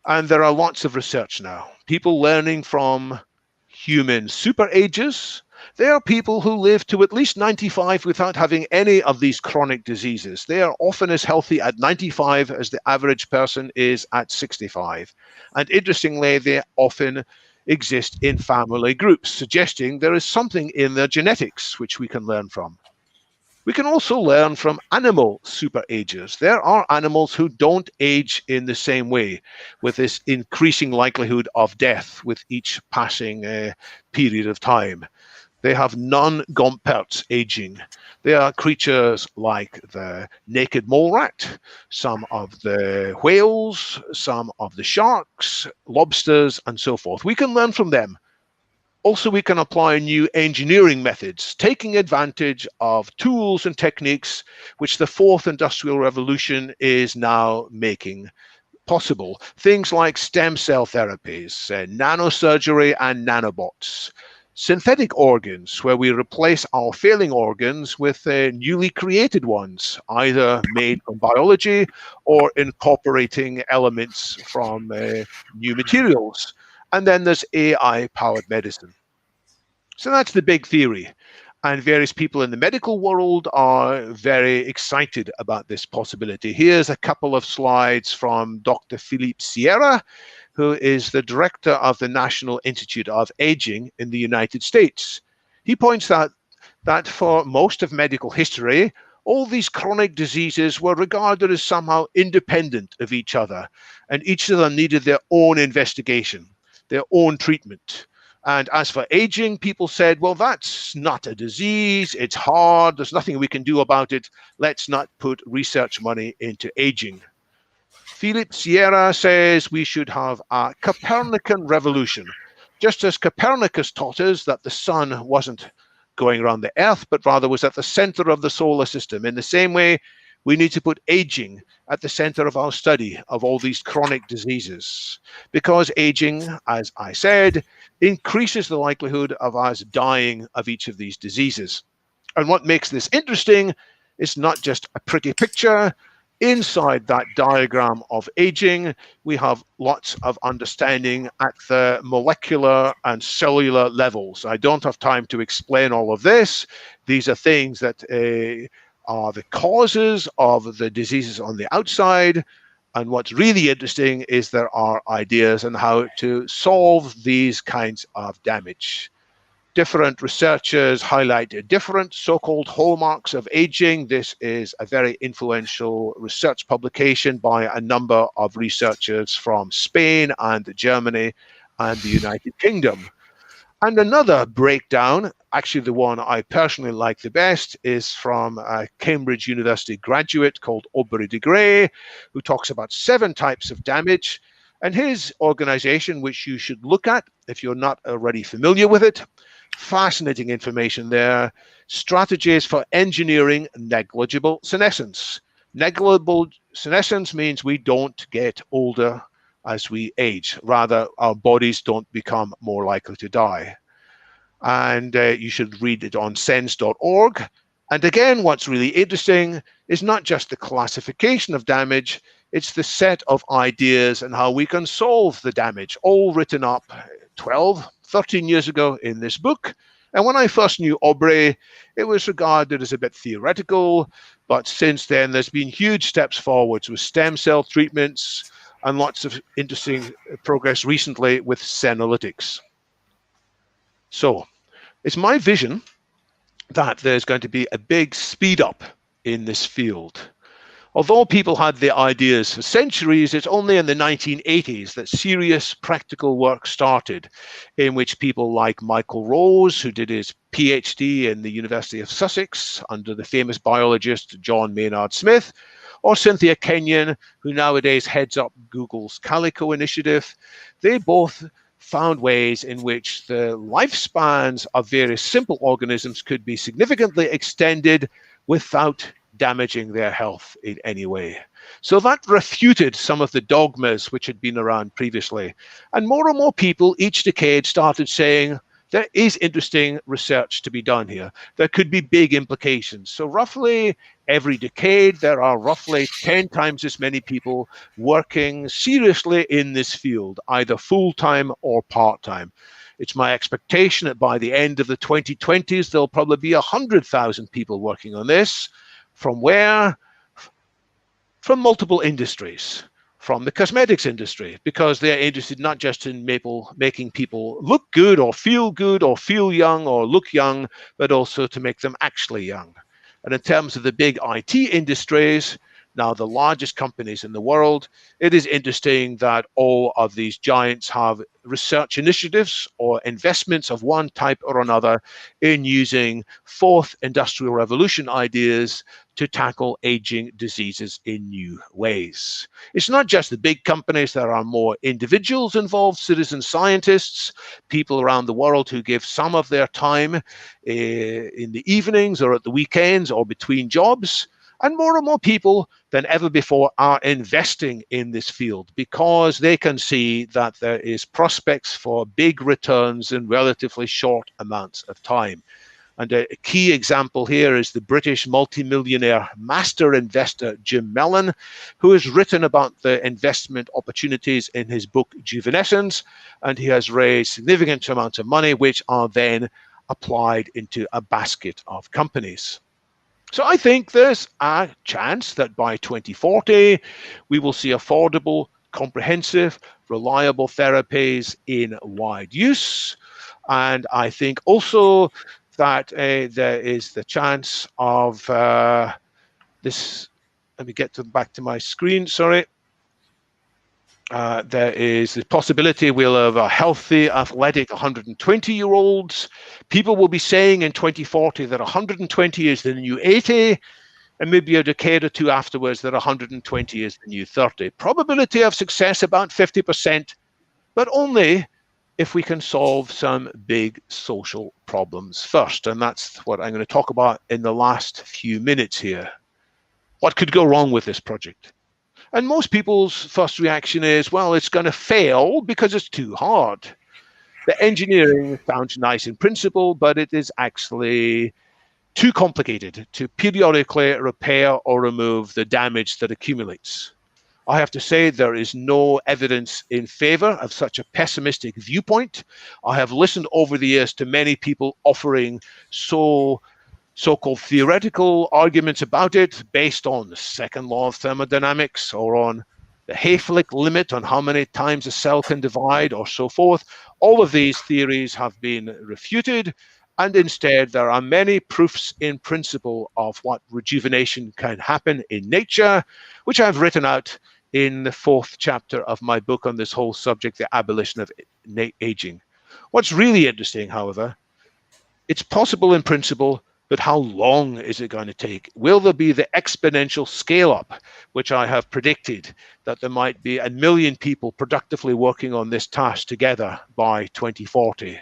And there are lots of research now. People learning from human super ages. They are people who live to at least 95 without having any of these chronic diseases. They are often as healthy at 95 as the average person is at 65. And interestingly, they often exist in family groups, suggesting there is something in their genetics which we can learn from. We can also learn from animal superagers. There are animals who don't age in the same way, with this increasing likelihood of death with each passing period of time. They have non-Gompertz aging. They are creatures like the naked mole rat, some of the whales, some of the sharks, lobsters, and so forth. We can learn from them. Also, we can apply new engineering methods, taking advantage of tools and techniques which the fourth industrial revolution is now making possible. Things like stem cell therapies, nanosurgery and nanobots, synthetic organs, where we replace our failing organs with newly created ones, either made from biology or incorporating elements from new materials. And then there's AI-powered medicine. So that's the big theory. And various people in the medical world are very excited about this possibility. Here's a couple of slides from Dr. Philippe Sierra, who is the director of the National Institute of Aging in the United States. He points out that for most of medical history, all these chronic diseases were regarded as somehow independent of each other, and each of them needed their own investigation, their own treatment. And as for aging, people said, well, that's not a disease, it's hard, there's nothing we can do about it, let's not put research money into aging. Philippe Sierra says we should have a Copernican revolution, just as Copernicus taught us that the sun wasn't going around the earth, but rather was at the center of the solar system. In the same way, we need to put aging at the center of our study of all these chronic diseases, because aging, as I said, increases the likelihood of us dying of each of these diseases. And what makes this interesting is not just a pretty picture. Inside that diagram of aging, we have lots of understanding at the molecular and cellular levels. I don't have time to explain all of this. These are things that are the causes of the diseases on the outside. And what's really interesting is there are ideas on how to solve these kinds of damage. Different researchers highlight different so-called hallmarks of aging. This is a very influential research publication by a number of researchers from Spain and Germany and the United Kingdom. And another breakdown, actually the one I personally like the best, is from a Cambridge University graduate called Aubrey de Grey, who talks about 7 types of damage. And his organization, which you should look at if you're not already familiar with it, fascinating information there. Strategies for engineering negligible senescence. Negligible senescence means we don't get older as we age. Rather, our bodies don't become more likely to die. And you should read it on sense.org. And again, what's really interesting is not just the classification of damage, it's the set of ideas and how we can solve the damage, all written up 12, 13 years ago in this book. And when I first knew Aubrey, it was regarded as a bit theoretical, but since then there's been huge steps forwards with stem cell treatments and lots of interesting progress recently with senolytics. So it's my vision that there's going to be a big speed up in this field. Although people had the ideas for centuries, it's only in the 1980s that serious practical work started, in which people like Michael Rose, who did his Ph.D. in the University of Sussex under the famous biologist John Maynard Smith, or Cynthia Kenyon, who nowadays heads up Google's Calico initiative, they both found ways in which the lifespans of various simple organisms could be significantly extended without damaging their health in any way. So that refuted some of the dogmas which had been around previously. And more people each decade started saying, there is interesting research to be done here. There could be big implications. So roughly every decade, there are roughly 10 times as many people working seriously in this field, either full-time or part-time. It's my expectation that by the end of the 2020s, there'll probably be 100,000 people working on this. From where? From multiple industries. from the cosmetics industry, because they're interested not just in making people look good or feel young or look young, but also to make them actually young. And in terms of the big IT industries, now the largest companies in the world, it is interesting that all of these giants have research initiatives or investments of one type or another in using fourth industrial revolution ideas to tackle aging diseases in new ways. It's not just the big companies. There are more individuals involved, citizen scientists, people around the world who give some of their time in the evenings or at the weekends or between jobs. And more people than ever before are investing in this field because they can see that there is prospects for big returns in relatively short amounts of time. And a key example here is the British multimillionaire master investor Jim Mellon, who has written about the investment opportunities in his book Juvenescence, and he has raised significant amounts of money which are then applied into a basket of companies. So I think there's a chance that by 2040, we will see affordable, comprehensive, reliable therapies in wide use. And I think also that there is the chance of this. Let me get back to my screen, sorry. There is the possibility we'll have a healthy, athletic 120-year-olds. People will be saying in 2040 that 120 is the new 80, and maybe a decade or two afterwards that 120 is the new 30. Probability of success about 50%, but only if we can solve some big social problems first. And that's what I'm going to talk about in the last few minutes here. What could go wrong with this project? And most people's first reaction is, well, it's going to fail because it's too hard. The engineering sounds nice in principle, but it is actually too complicated to periodically repair or remove the damage that accumulates. I have to say there is no evidence in favor of such a pessimistic viewpoint. I have listened over the years to many people offering so-called theoretical arguments about it based on the second law of thermodynamics or on the Hayflick limit on how many times a cell can divide or so forth. All of these theories have been refuted, and instead there are many proofs in principle of what rejuvenation can happen in nature, which I've written out in the 4th chapter of my book on this whole subject, The Abolition of Aging. What's really interesting, however, it's possible in principle, but how long is it going to take? Will there be the exponential scale up, which I have predicted, that there might be 1 million people productively working on this task together by 2040?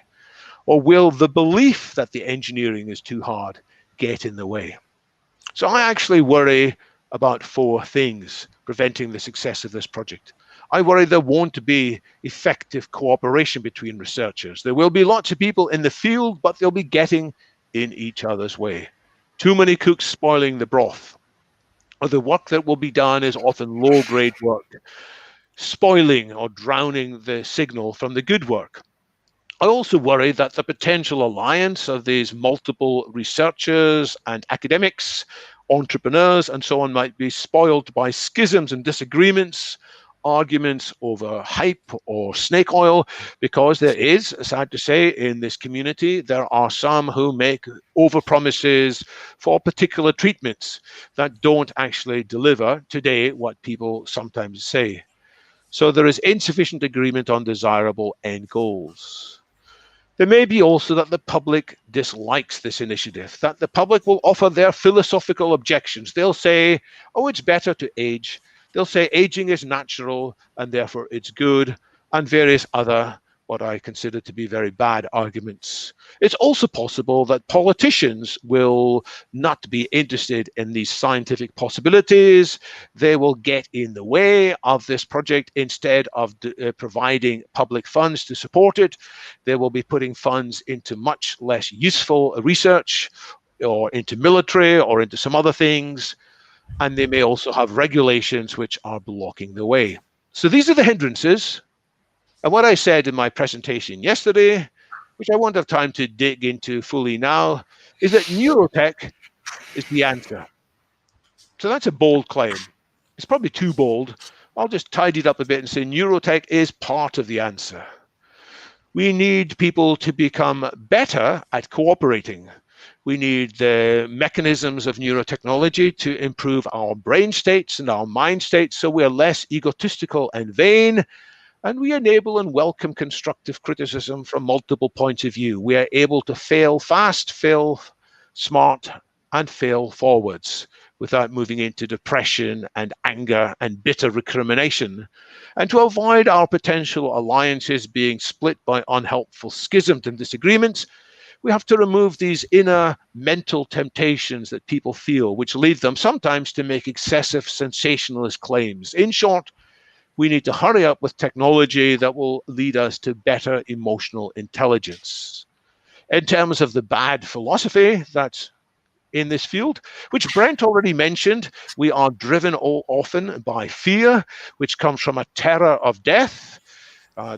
Or will the belief that the engineering is too hard get in the way? So I actually worry about 4 things preventing the success of this project. I worry there won't be effective cooperation between researchers. There will be lots of people in the field, but they'll be getting in each other's way. Too many cooks spoiling the broth. Or the work that will be done is often low-grade work, spoiling or drowning the signal from the good work. I also worry that the potential alliance of these multiple researchers and academics, entrepreneurs, and so on might be spoiled by schisms and disagreements, arguments over hype or snake oil, because there is, sad to say, in this community, there are some who make overpromises for particular treatments that don't actually deliver today what people sometimes say. So there is insufficient agreement on desirable end goals. There may be also that the public dislikes this initiative, that the public will offer their philosophical objections. They'll say, oh, it's better to age. They'll say aging is natural and therefore it's good, and various other, what I consider to be very bad arguments. It's also possible that politicians will not be interested in these scientific possibilities. They will get in the way of this project instead of providing public funds to support it. They will be putting funds into much less useful research or into military or into some other things. And they may also have regulations which are blocking the way. So these are the hindrances. And what I said in my presentation yesterday, which I won't have time to dig into fully now, is that neurotech is the answer. So that's a bold claim. It's probably too bold. I'll just tidy it up a bit and say neurotech is part of the answer. We need people to become better at cooperating. We need the mechanisms of neurotechnology to improve our brain states and our mind states so we're less egotistical and vain, and we enable and welcome constructive criticism from multiple points of view. We are able to fail fast, fail smart, and fail forwards without moving into depression and anger and bitter recrimination, and to avoid our potential alliances being split by unhelpful schisms and disagreements. We have to remove these inner mental temptations that people feel, which lead them sometimes to make excessive sensationalist claims. In short, we need to hurry up with technology that will lead us to better emotional intelligence. In terms of the bad philosophy that's in this field, which Brent already mentioned, we are driven often by fear, which comes from a terror of death.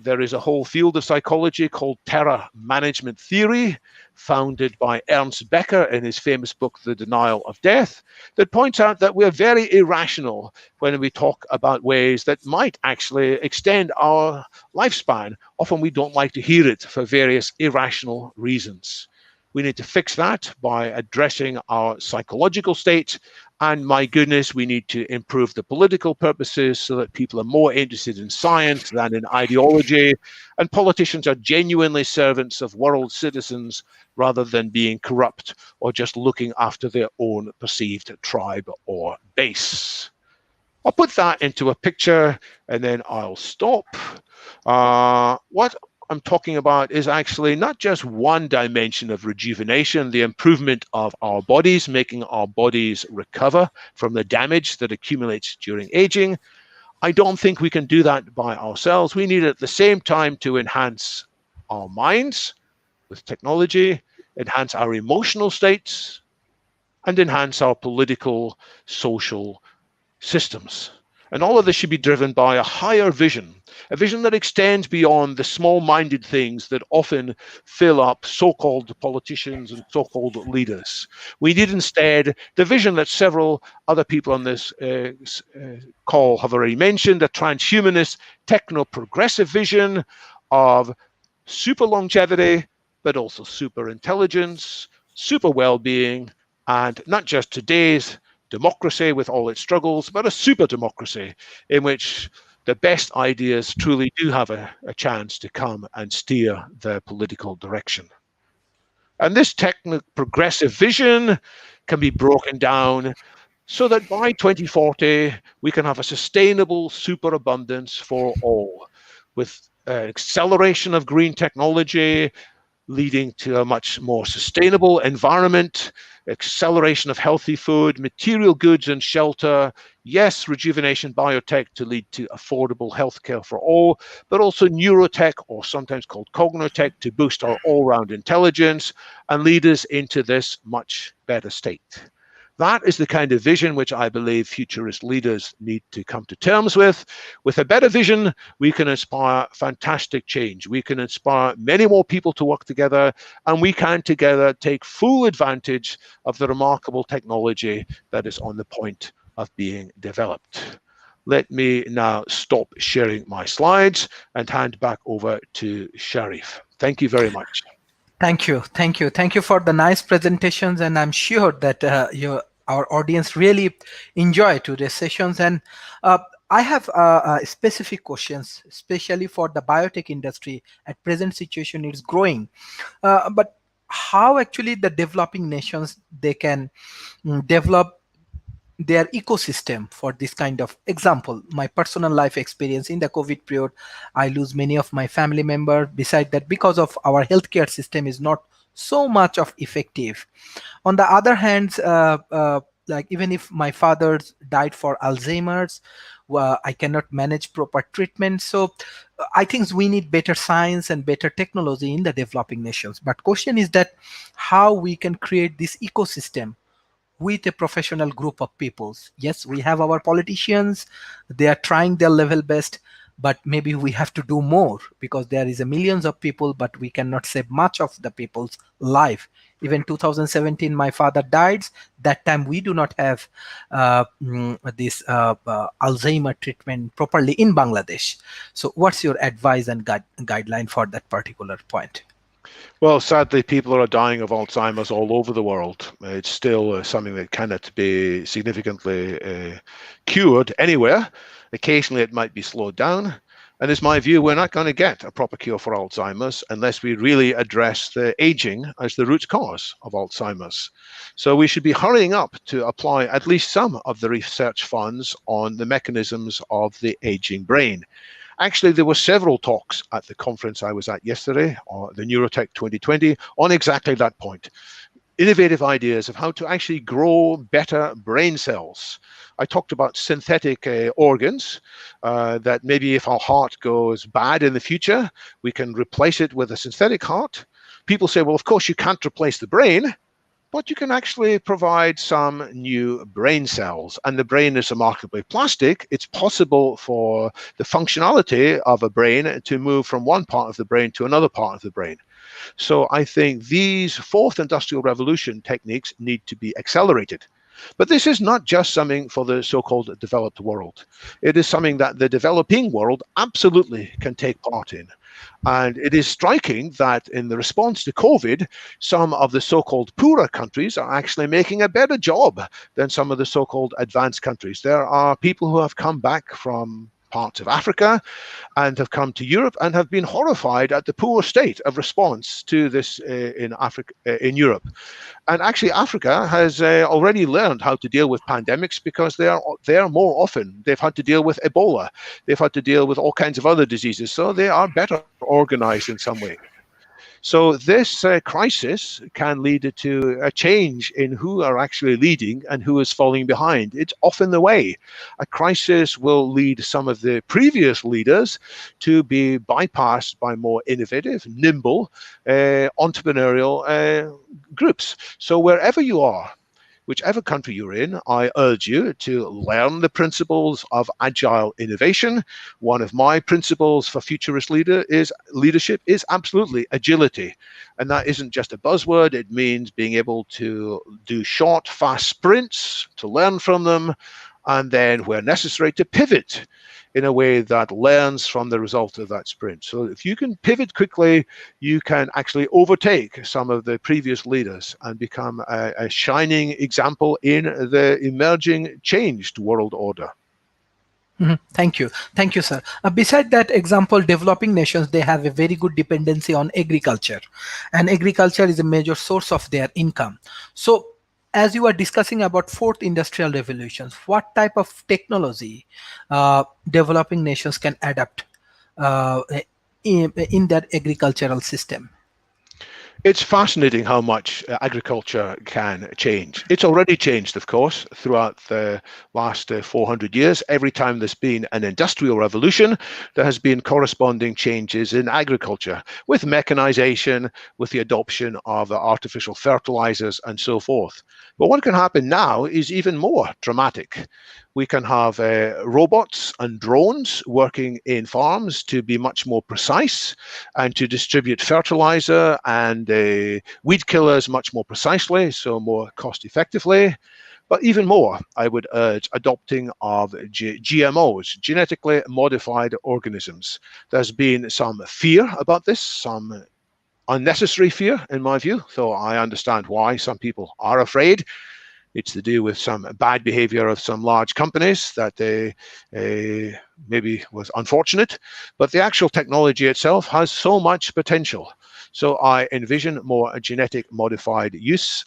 There is a whole field of psychology called terror management theory, founded by Ernst Becker in his famous book, The Denial of Death, that points out that we're very irrational when we talk about ways that might actually extend our lifespan. Often we don't like to hear it for various irrational reasons. We need to fix that by addressing our psychological state. And my goodness, we need to improve the political purposes so that people are more interested in science than in ideology. And politicians are genuinely servants of world citizens rather than being corrupt or just looking after their own perceived tribe or base. I'll put that into a picture and then I'll stop. What I'm talking about is actually not just one dimension of rejuvenation, the improvement of our bodies, making our bodies recover from the damage that accumulates during aging. I don't think we can do that by ourselves. We need at the same time to enhance our minds with technology, enhance our emotional states, and enhance our political, social systems. And all of this should be driven by a higher vision, a vision that extends beyond the small-minded things that often fill up so-called politicians and so-called leaders. We need instead the vision that several other people on this call have already mentioned, a transhumanist, techno-progressive vision of super longevity, but also super intelligence, super well-being, and not just today's democracy with all its struggles, but a super democracy in which the best ideas truly do have a chance to come and steer their political direction. And this techno-progressive vision can be broken down so that by 2040, we can have a sustainable superabundance for all, with acceleration of green technology, leading to a much more sustainable environment, acceleration of healthy food, material goods and shelter, yes, rejuvenation biotech to lead to affordable healthcare for all, but also neurotech, or sometimes called cognotech, to boost our all-round intelligence and lead us into this much better state. That is the kind of vision which I believe futurist leaders need to come to terms with. With a better vision, we can inspire fantastic change. We can inspire many more people to work together, and we can together take full advantage of the remarkable technology that is on the point of being developed. Let me now stop sharing my slides and hand back over to Sharif. Thank you very much. Thank you for the nice presentations, and I'm sure that our audience really enjoy today's sessions. And I have specific questions, especially for the biotech industry. At present situation, it's growing, but how actually the developing nations, they can develop their ecosystem for this kind of example. My personal life experience in the COVID period, I lose many of my family members. Beside that, because of our healthcare system is not so much of effective. On the other hand, like even if my father died for Alzheimer's, I cannot manage proper treatment. So I think we need better science and better technology in the developing nations. But question is that how we can create this ecosystem with a professional group of peoples. Yes, we have our politicians, they are trying their level best, but maybe we have to do more, because there is a millions of people, but we cannot save much of the people's life Even 2017, my father died. That time we do not have this Alzheimer treatment properly in Bangladesh. So what's your advice and guideline for that particular point? Well, sadly, people are dying of Alzheimer's all over the world. It's still something that cannot be significantly cured anywhere. Occasionally, it might be slowed down. And it's my view, we're not going to get a proper cure for Alzheimer's unless we really address the aging as the root cause of Alzheimer's. So we should be hurrying up to apply at least some of the research funds on the mechanisms of the aging brain. Actually, there were several talks at the conference I was at yesterday, or the Neurotech 2020, on exactly that point. Innovative ideas of how to actually grow better brain cells. I talked about synthetic organs, that maybe if our heart goes bad in the future, we can replace it with a synthetic heart. People say, well, of course, you can't replace the brain, but you can actually provide some new brain cells. And the brain is remarkably plastic. It's possible for the functionality of a brain to move from one part of the brain to another part of the brain. So I think these fourth industrial revolution techniques need to be accelerated. But this is not just something for the so-called developed world. It is something that the developing world absolutely can take part in. And it is striking that in the response to COVID, some of the so-called poorer countries are actually making a better job than some of the so-called advanced countries. There are people who have come back from parts of Africa and have come to Europe and have been horrified at the poor state of response to this in Europe. And actually, Africa has already learned how to deal with pandemics because they are more often. They've had to deal with Ebola. They've had to deal with all kinds of other diseases. So they are better organized in some way. So this crisis can lead to a change in who are actually leading and who is falling behind. It's often the way. A crisis will lead some of the previous leaders to be bypassed by more innovative, nimble, entrepreneurial groups. So wherever you are, whichever country you're in, I urge you to learn the principles of agile innovation. One of my principles for futurist leadership is absolutely agility. And that isn't just a buzzword. It means being able to do short, fast sprints, to learn from them, and then where necessary to pivot in a way that learns from the result of that sprint. So if you can pivot quickly, you can actually overtake some of the previous leaders and become a shining example in the emerging changed world order. Thank you, sir. Beside that example, developing nations, they have a very good dependency on agriculture, and agriculture is a major source of their income. So as you are discussing about fourth industrial revolutions, what type of technology developing nations can adapt in their agricultural system? It's fascinating how much agriculture can change. It's already changed, of course, throughout the last 400 years. Every time there's been an industrial revolution, there has been corresponding changes in agriculture with mechanization, with the adoption of artificial fertilizers and so forth. But what can happen now is even more dramatic. We can have robots and drones working in farms to be much more precise and to distribute fertilizer and weed killers much more precisely, so more cost effectively. But even more, I would urge adopting of GMOs, genetically modified organisms. There's been some fear about this, some unnecessary fear in my view, though I understand why some people are afraid. It's to do with some bad behavior of some large companies that maybe was unfortunate, but the actual technology itself has so much potential. So I envision more genetic modified use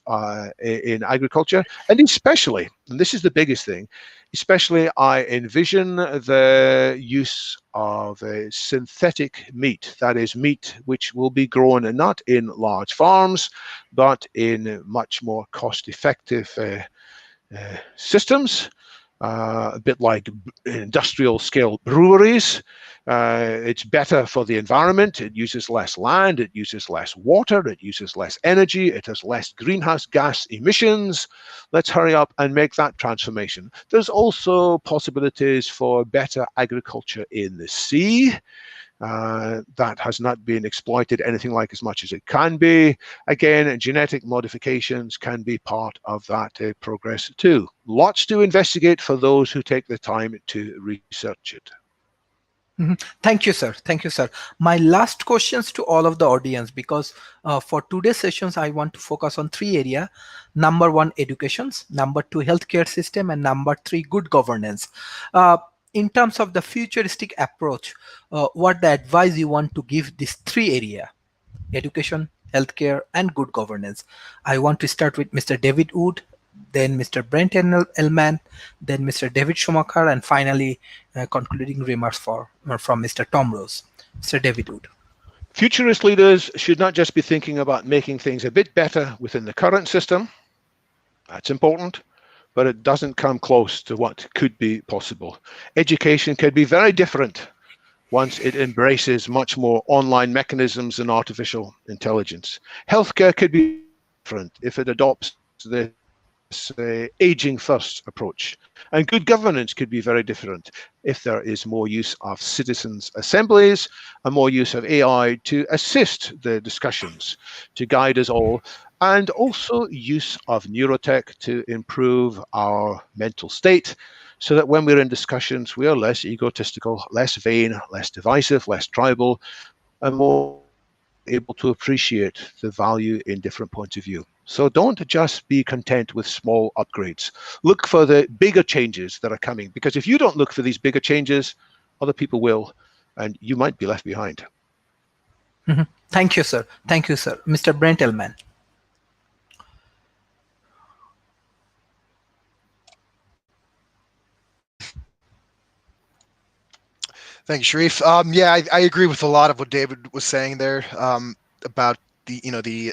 in agriculture, and especially, and this is the biggest thing, especially I envision the use of synthetic meat, that is meat which will be grown not in large farms, but in much more cost-effective systems, a bit like industrial scale breweries. It's better for the environment. It uses less land, it uses less water, it uses less energy, it has less greenhouse gas emissions. Let's hurry up and make that transformation. There's also possibilities for better agriculture in the sea. That has not been exploited anything like as much as it can be. Again, genetic modifications can be part of that progress too. Lots to investigate for those who take the time to research it. Thank you, sir. Thank you, sir. My last questions to all of the audience, because for today's sessions, I want to focus on three areas. Number one, educations. Number two, healthcare system. And number three, good governance. In terms of the futuristic approach, what the advice you want to give these three areas: education, healthcare, and good governance. I want to start with Mr. David Wood, then Mr. Brent Elman, then Mr. David Schumacher, and finally concluding remarks from Mr. Tom Rose. Mr. David Wood. Futurist leaders should not just be thinking about making things a bit better within the current system. That's important, but it doesn't come close to what could be possible. Education can be very different once it embraces much more online mechanisms and artificial intelligence. Healthcare could be different if it adopts this aging first approach. And good governance could be very different if there is more use of citizens' assemblies and more use of AI to assist the discussions, to guide us all, and also use of neurotech to improve our mental state, so that when we're in discussions, we are less egotistical, less vain, less divisive, less tribal, and more able to appreciate the value in different points of view. So don't just be content with small upgrades. Look for the bigger changes that are coming, because if you don't look for these bigger changes, other people will, and you might be left behind. Thank you, sir. Thank you, sir. Mr. Brent Elman. Thank you, Sharif. Yeah, I agree with a lot of what David was saying there about the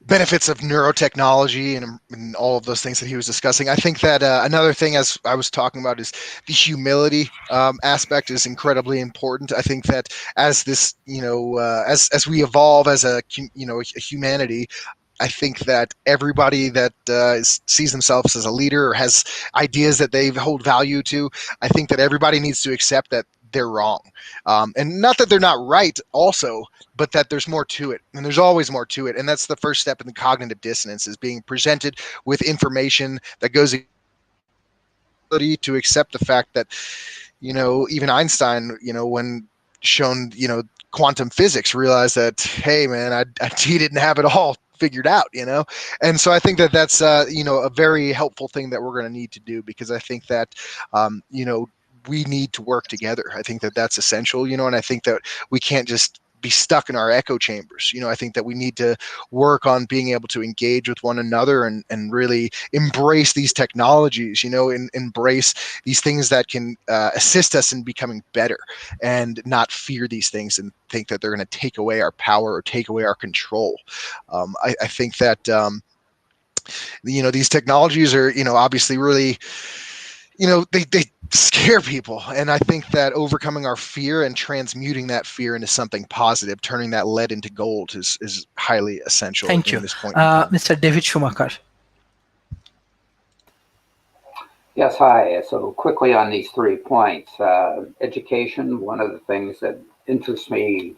benefits of neurotechnology and all of those things that he was discussing. I think that another thing, as I was talking about, is the humility aspect is incredibly important. I think that as this, as we evolve as a humanity, I think that everybody that sees themselves as a leader or has ideas that they hold value to, I think that everybody needs to accept that they're wrong. And not that they're not right also, but that there's more to it. And there's always more to it. And that's the first step in the cognitive dissonance, is being presented with information that goes to accept the fact that, even Einstein, when shown, quantum physics, realized that, hey, man, he didn't have it all figured out, and so I think that that's a very helpful thing that we're going to need to do, because I think that we need to work together. I think that that's essential, and I think that we can't just be stuck in our echo chambers. I think that we need to work on being able to engage with one another and really embrace these technologies, and embrace these things that can assist us in becoming better, and not fear these things and think that they're going to take away our power or take away our control. I think that, these technologies are, obviously really, they scare people. And I think that overcoming our fear and transmuting that fear into something positive, turning that lead into gold, is highly essential. Thank you. This point in time. Mr. David Schumacher. Yes, hi. So quickly on these 3 points. Education, one of the things that interests me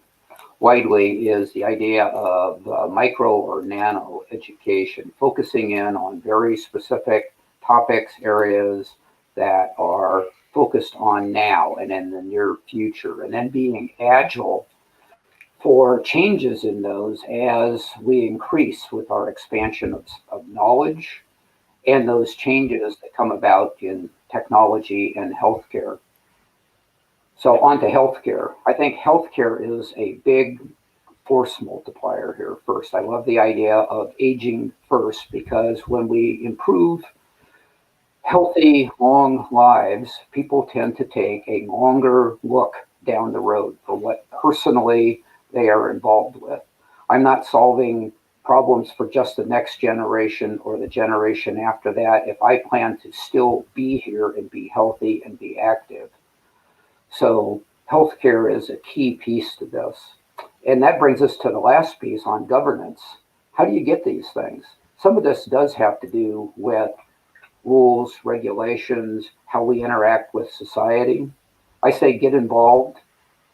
widely is the idea of micro or nano education, focusing in on very specific topics, areas that are focused on now and in the near future, and then being agile for changes in those as we increase with our expansion of knowledge and those changes that come about in technology and healthcare. So on to healthcare. I think healthcare is a big force multiplier here first. I love the idea of aging first, because when we improve healthy, long lives, people tend to take a longer look down the road for what personally they are involved with. I'm not solving problems for just the next generation or the generation after that if I plan to still be here and be healthy and be active. So healthcare is a key piece to this. And that brings us to the last piece on governance. How do you get these things? Some of this does have to do with rules, regulations, how we interact with society. I say get involved,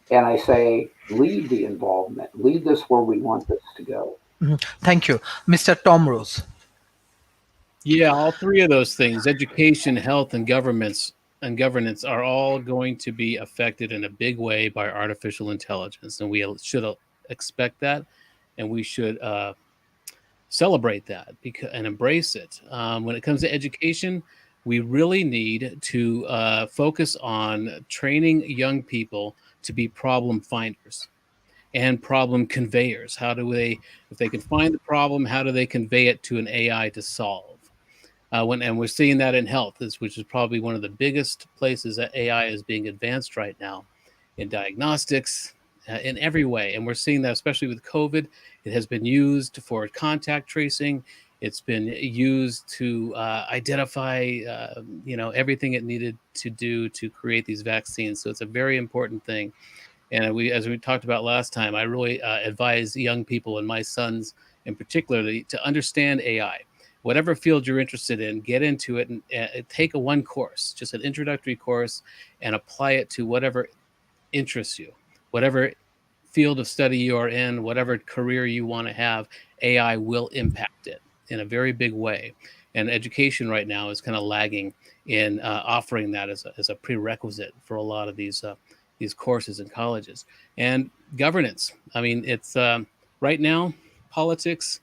And I say, lead the involvement, lead this where we want this to go. Thank you. Mr. Tom Rose. Yeah, all three of those things, education, health, and governance are all going to be affected in a big way by artificial intelligence. And we should expect that, and we should celebrate that and embrace it. When it comes to education, we really need to focus on training young people to be problem finders and problem conveyors. How do they, if they can find the problem, how do they convey it to an AI to solve? And we're seeing that in health, which is probably one of the biggest places that AI is being advanced right now, in diagnostics, in every way. And we're seeing that especially with COVID. It has been used for contact tracing. It's been used to identify, everything it needed to do to create these vaccines. So it's a very important thing. And as we talked about last time, I really advise young people, and my sons in particular, to understand AI. Whatever field you're interested in, get into it and take one course, just an introductory course, and apply it to whatever interests you, whatever field of study you are in, whatever career you want to have. AI will impact it in a very big way. And education right now is kind of lagging in offering that as a prerequisite for a lot of these courses in colleges. And governance. I mean, it's right now, politics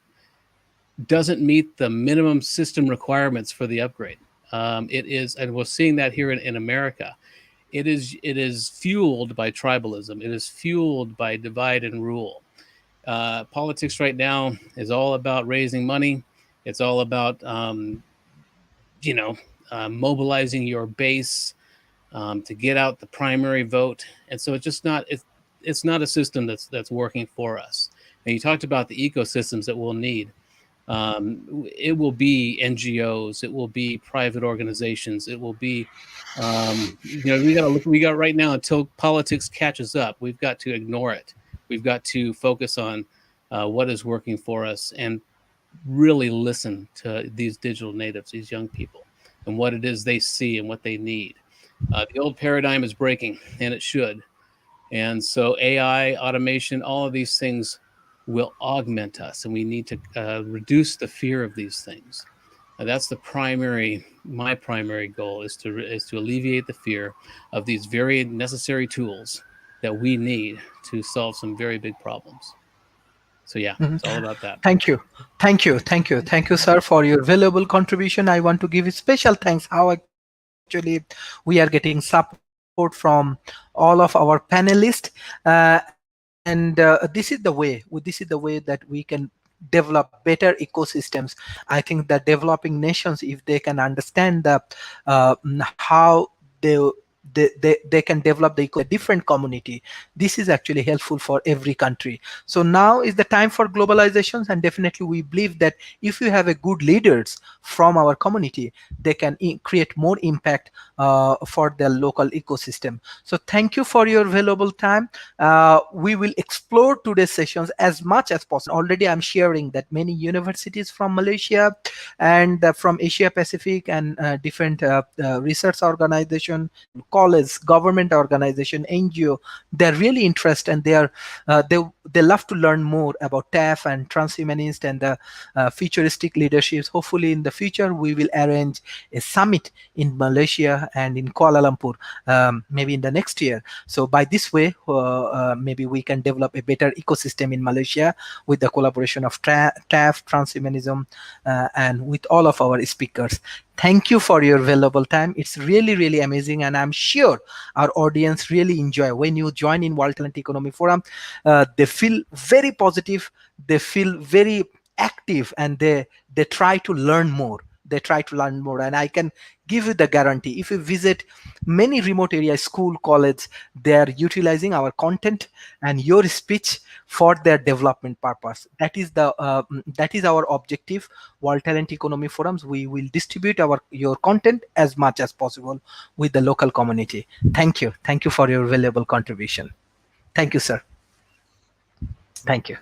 doesn't meet the minimum system requirements for the upgrade. It is, and we're seeing that here in America. It is fueled by tribalism. It is fueled by divide and rule. Politics right now is all about raising money. It's all about mobilizing your base to get out the primary vote. And so it's just not it's not a system that's working for us. And you talked about the ecosystems that we'll need. It will be NGOs, it will be private organizations, it will be, we got right now, until politics catches up, we've got to ignore it. We've got to focus on what is working for us and really listen to these digital natives, these young people, and what it is they see and what they need. The old paradigm is breaking, and it should. And so AI, automation, all of these things will augment us, and we need to reduce the fear of these things. That's my primary goal is to alleviate the fear of these very necessary tools that we need to solve some very big problems. So yeah, it's all about that. Thank you, sir, for your valuable contribution. I want to give you special thanks. How actually we are getting support from all of our panelists, and this is the way that we can develop better ecosystems. I think that developing nations, if they can understand how they can develop the different community, this is actually helpful for every country. So now is the time for globalizations, and definitely we believe that if you have a good leaders from our community, they can create more impact for their local ecosystem. So thank you for your valuable time. We will explore today's sessions as much as possible. Already I'm sharing that many universities from Malaysia and from Asia Pacific and different research organization, college, government organization, NGO, they're really interested, and they love to learn more about TEF and transhumanist and the futuristic leaderships. Hopefully in the future we will arrange a summit in Malaysia and in Kuala Lumpur, maybe in the next year. So by this way, maybe we can develop a better ecosystem in Malaysia with the collaboration of TEF, transhumanism, and with all of our speakers. Thank you for your valuable time. It's really, really amazing, and I'm sure our audience really enjoy when you join in World Talent Economy Forum. They feel very positive, they feel very active, and they try to learn more. And I can give you the guarantee, if you visit many remote area school, college, they are utilizing our content and your speech for their development purpose. That is our objective. World Talent Economy Forums, we will distribute your content as much as possible with the local community. Thank you for your valuable contribution. Thank you, sir. Thank you.